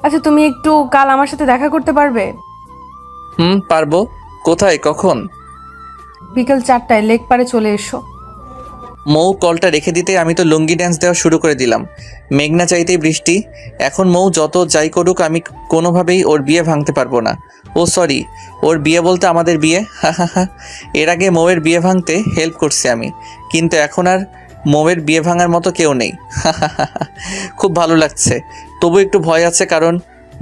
আচ্ছা, তুমি একটু কাল আমার সাথে দেখা করতে পারবে? পারবো। কোথায়, কখন? বিকেল 4টায় লেক পারে চলে এসো। মৌ কলটা রেখে দিতে আমি তো লুঙ্গি ড্যান্স দেওয়া শুরু করে দিলাম। মেঘনা চাইতেই বৃষ্টি। এখন মৌ যত যাই করুক, আমি কোনোভাবেই ওর বিয়ে ভাঙতে পারবো না। ও সরি, ওর বিয়ে বলতে আমাদের বিয়ে। এর আগে মৌয়ের বিয়ে ভাঙতে হেল্প করছি আমি, কিন্তু এখন আর মৌয়ের বিয়ে ভাঙার মতো কেউ নেই। খুব ভালো লাগছে, তবু একটু ভয় আছে, কারণ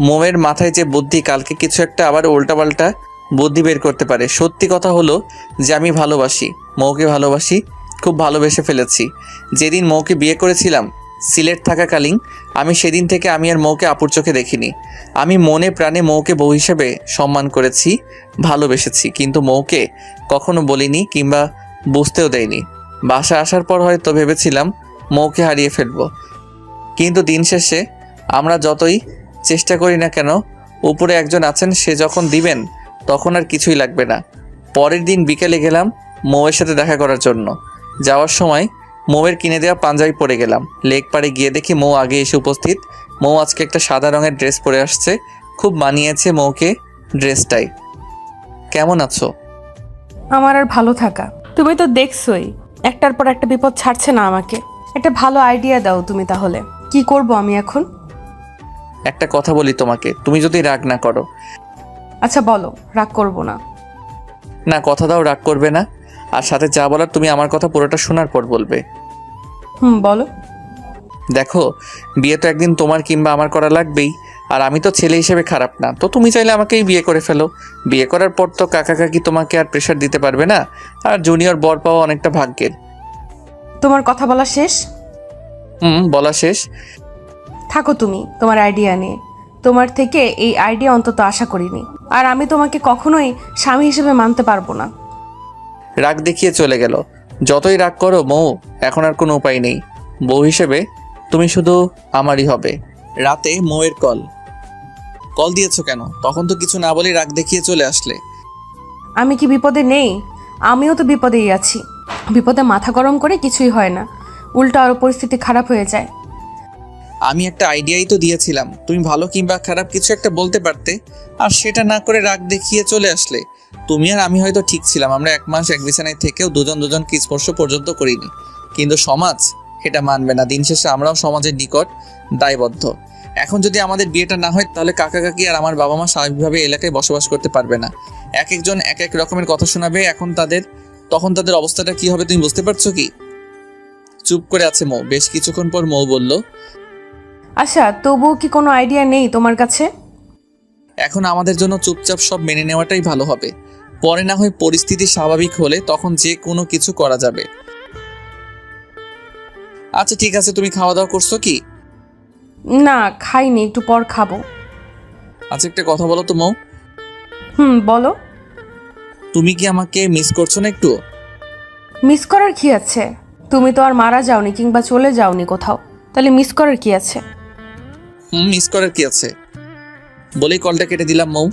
মৌয়ের মাথায় যে বুদ্ধি, কালকে কিছু একটা আবার উল্টাপাল্টা বুদ্ধি বের করতে পারে। সত্যি কথা হলো যে আমি ভালোবাসি, মৌকে ভালোবাসি, খুব ভালোবেসে ফেলেছি। যেদিন মৌকে বিয়ে করেছিলাম সিলেট থাকাকালীন, আমি সেদিন থেকে আমি আর মৌকে আপুর চোখে দেখিনি। আমি মনে প্রাণে মৌকে বউ হিসেবে সম্মান করেছি, ভালোবেসেছি, কিন্তু মৌকে কখনো বলিনি কিংবা বুঝতেও দেয়নি। বাসা আসার পর হয়তো ভেবেছিলাম মৌকে হারিয়ে ফেলবো, কিন্তু দিন শেষে আমরা যতই চেষ্টা করি না কেন, উপরে একজন আছেন, সে যখন দিবেন তখন আর কিছুই লাগবে না। পরের দিন বিকেলে গেলাম মৌয়ের সাথে দেখা করার জন্য। যাওয়ার সময় মৌয়ের কিনে দেওয়া পাঞ্জাবি পরে গেলাম। লেক পাড়ে গিয়ে দেখি মৌ আগে এসে উপস্থিত। মৌ আজকে একটা সাদা রঙের ড্রেস পরে আসছে, খুব মানিয়েছে মৌকে ড্রেসটাই। কেমন আছো? আমার আর ভালো থাকা, তুমি তো দেখছোই একটার পর একটা বিপদ ছাড়ছে না আমাকে। একটা ভালো আইডিয়া দাও তুমি, তাহলে কি করব আমি এখন? একটা কথা বলি তোমাকে, তুমি যদি রাগ না করো। আচ্ছা বলো, রাগ করব না। না, কথা দাও রাগ করবে না। আর সাথে যা বলার তুমি আমার কথা পুরোটা শোনার পর বলবে। বলো। দেখো, বিয়ে তো একদিন তোমার কিংবা আমার করা লাগবেই। আর আমি তো ছেলে হিসেবে খারাপ না, তো তুমি চাইলে আমাকেই বিয়ে করে ফেলো। বিয়ে করার পর তো কাকা কাকি তোমাকে আর প্রেশার দিতে পারবে না। আর জুনিয়র বর পাওয়া অনেকটা ভাগ্যের। তোমার কথা বলা শেষ? বলা শেষ। থাকো তুমি তোমার আইডিয়া নিয়ে। তোমার থেকে এই আইডিয়া অন্তত আশা করিনি। আর আমি তোমাকে কখনোই স্বামী হিসেবে মানতে পারবো না। রাগ দেখিয়ে চলে গেল। যতই রাগ করো মৌ, এখন আর কোনো উপায় নেই। বউ হিসেবে তুমি শুধু আমারই হবে। রাতে মৌয়ের কল দিয়েছো কেন? তখন তো কিছু না বলে রাগ দেখিয়ে চলে আসলে। আমি কি বিপদে নেই? আমিও তো বিপদেই আছি। বিপদে মাথা গরম করে কিছুই হয় না, উল্টো আরও পরিস্থিতি খারাপ হয়ে যায়। আমি একটা আইডিয়াই তো দিয়েছিলাম, তুমি ভালো কিংবা খারাপ কিছু একটা বলতে পারতে, আর সেটা না করে রাগ দেখিয়ে চলে আসলে। তুমি আর আমি হয়তো ঠিক ছিলাম, আমরা 1 মাস এক বিছানায় থেকেও দুজনকে স্পর্শ পর্যন্ত করিনি, কিন্তু সমাজ এটা মানবে না। দিন শেষে আমরাও সমাজের নিকট দায়বদ্ধ। এখন যদি আমাদের বিয়েটা না হয়, তাহলে কাকা কাকি আর আমার বাবা মা স্বাভাবিকভাবে এলাকায় বসবাস করতে পারবে না। এক একজন এক এক রকমের কথা শোনাবে। তখন তাদের অবস্থাটা কি হবে তুমি বুঝতে পারছো কি? চুপ করে আছে মৌ। বেশ কিছুক্ষণ পর মৌ বলল, আচ্ছা, তবুও কি কোনো আইডিয়া নেই তোমার কাছে? এখন আমাদের জন্য চুপচাপ সব মেনে নেওয়াটাই ভালো হবে। পরে না হয় পরিস্থিতি স্বাভাবিক হলে তখন যে কোনো কিছু করা যাবে। আচ্ছা ঠিক আছে, তুমি খাওয়া দাওয়া করছো কি? না, খাইনি, একটু পর খাবো। আচ্ছা একটা কথা বলো তো মৌ, বলো। তুমি কি আমাকে মিস করছো না একটু? মিস করার কি আছে? তুমি তো আর মারা যাওনি কিংবা চলে যাওনি কোথাও, তাহলে মিস করার কি আছে? মিস করার কি আছে বলেই কলটা কেটে দিলাম মৌ।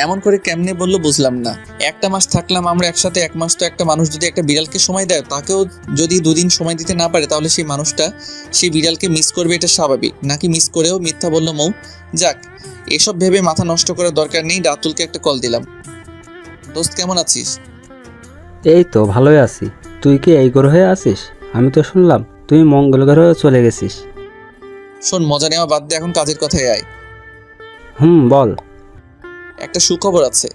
এমন করে কেমনে বললো বুঝলাম না। একটা মাস থাকলাম আমরা একসাথে, এক মাস তো একটা মানুষ যদি একটা বিড়ালকে সময় দেয়, তাকেও যদি দুদিন সময় দিতে না পারে, তাহলে সেই মানুষটা সেই বিড়ালকে মিস করবে, এটা স্বাভাবিক নাকি? মিস করেও মিথ্যা বললো মৌ। যাক, এসব ভেবে মাথা নষ্ট করার দরকার নেই। রাতুলকে একটা কল দিলাম। দোস্ত কেমন আছিস? এই তো ভালোই আছি। তুই কি এই গ্রহে আছিস? আমি তো শুনলাম তুই মঙ্গল গ্রহে চলে গেছিস। শোন, মজা নেওয়া বাদ দে, এখন কাজের কথায় আয়। বল। একটা সুখবর আছে।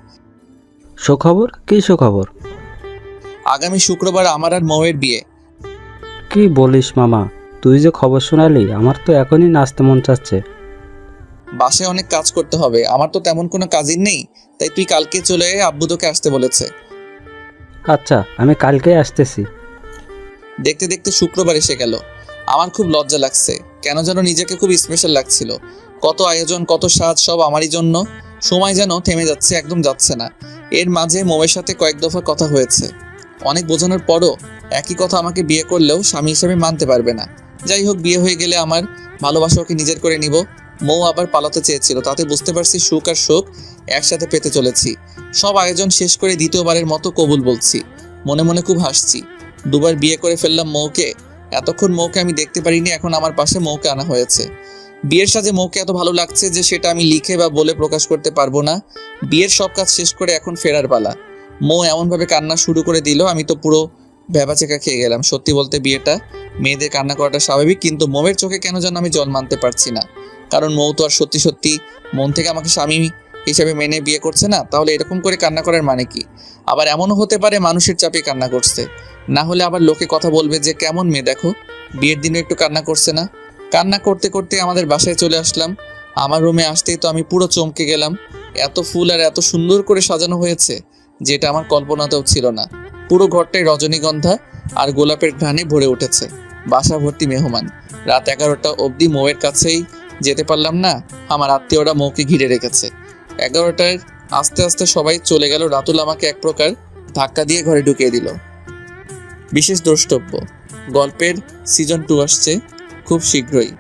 সুখবর? কি সুখবর? আগামী শুক্রবার আমার আর মৌয়ের বিয়ে। কি বলিস মামা, তুই যে খবর শোনালি আমার তো এখনই নাচতে মন চাচ্ছে। বাসায় অনেক কাজ করতে হবে, আমার তো তেমন কোনো কাজই নেই, তাই তুই কালকে চলে আয়, আব্বু তোকে আসতে বলেছে। আচ্ছা, আমি কালকেই আসতেছি। দেখতে দেখতে শুক্রবার এসে গেল। আমার খুব লজ্জা লাগছে, কেন যেন নিজেকে খুব স্পেশাল লাগছিল। কত আয়োজন, কত সাজ, সব আমারই জন্য। সময় যেন থেমে যাচ্ছে, একদম যাচ্ছে না। এর মাঝে মৌয়ের সাথে কয়েক দফা কথা হয়েছে। অনেক বোঝানোর পরও একই কথা, আমাকে বিয়ে করলেও স্বামী হিসেবে মানতে পারবে না। যাই হোক, বিয়ে হয়ে গেলে আমার ভালোবাসা ওকে নিজের করে নিব। মৌ আবার পালাতে চেয়েছিল, তাতে বুঝতে পারছি সুখ আর শোক একসাথে পেতে চলেছি। সব আয়োজন শেষ করে দ্বিতীয়বারের মতো কবুল বলছি। মনে মনে খুব হাসছি। দুবার বিয়ে করে ফেললাম মৌকে। এতক্ষণ মৌকে আমি দেখতে পারিনি, এখন আমার পাশে মৌকে আনা হয়েছে। বিয়ের সাজে মৌকে এত ভালো লাগছে যে সেটা আমি লিখে বা বলে প্রকাশ করতে পারবো না। বিয়ের সব কাজ শেষ করে এখন ফেরার পালা। মৌ এমনভাবে কান্না শুরু করে দিল, আমি তো পুরো ভ্যাবাচেকা খেয়ে গেলাম। সত্যি বলতে বিয়েটা, মেয়েদের কান্না করাটা স্বাভাবিক, কিন্তু মৌয়ের চোখে কেন যেন আমি জল মানতে পারছি না। কারণ মৌ তো আর সত্যি সত্যি মন থেকে আমাকে স্বামী হিসেবে মেনে বিয়ে করছে না। তাহলে এরকম করে কান্না করার মানে কি? আবার এমনও হতে পারে মানুষের চাপে কান্না করছে, না হলে আবার লোকে কথা বলবে যে কেমন মেয়ে দেখো, বিয়ের দিনে একটু কান্না করছে না। কান্না করতে করতে আমাদের বাসায় চলে আসলাম। আমার রুমে আসতেই তো আমি পুরো চমকে গেলাম। এত ফুল আর এত সুন্দর করে সাজানো হয়েছে, যেটা আমার কল্পনাতেও ছিল না। পুরো ঘরটাই রজনীগন্ধা আর গোলাপের ঘ্রাণে ভরে উঠেছে। বাসা ভর্তি মেহমান। রাত 11টা অবধি মৌয়ের কাছেই যেতে পারলাম না, আমার আত্মীয়রা মৌকে ঘিরে রেখেছে। 11টায় আস্তে আস্তে সবাই চলে গেল। রাতুল আমাকে এক প্রকার ধাক্কা দিয়ে ঘরে ঢুকিয়ে দিল। বিশেষ দ্রষ্টব্য, গল্পের সিজন 2 আসছে খুব শীঘ্রই।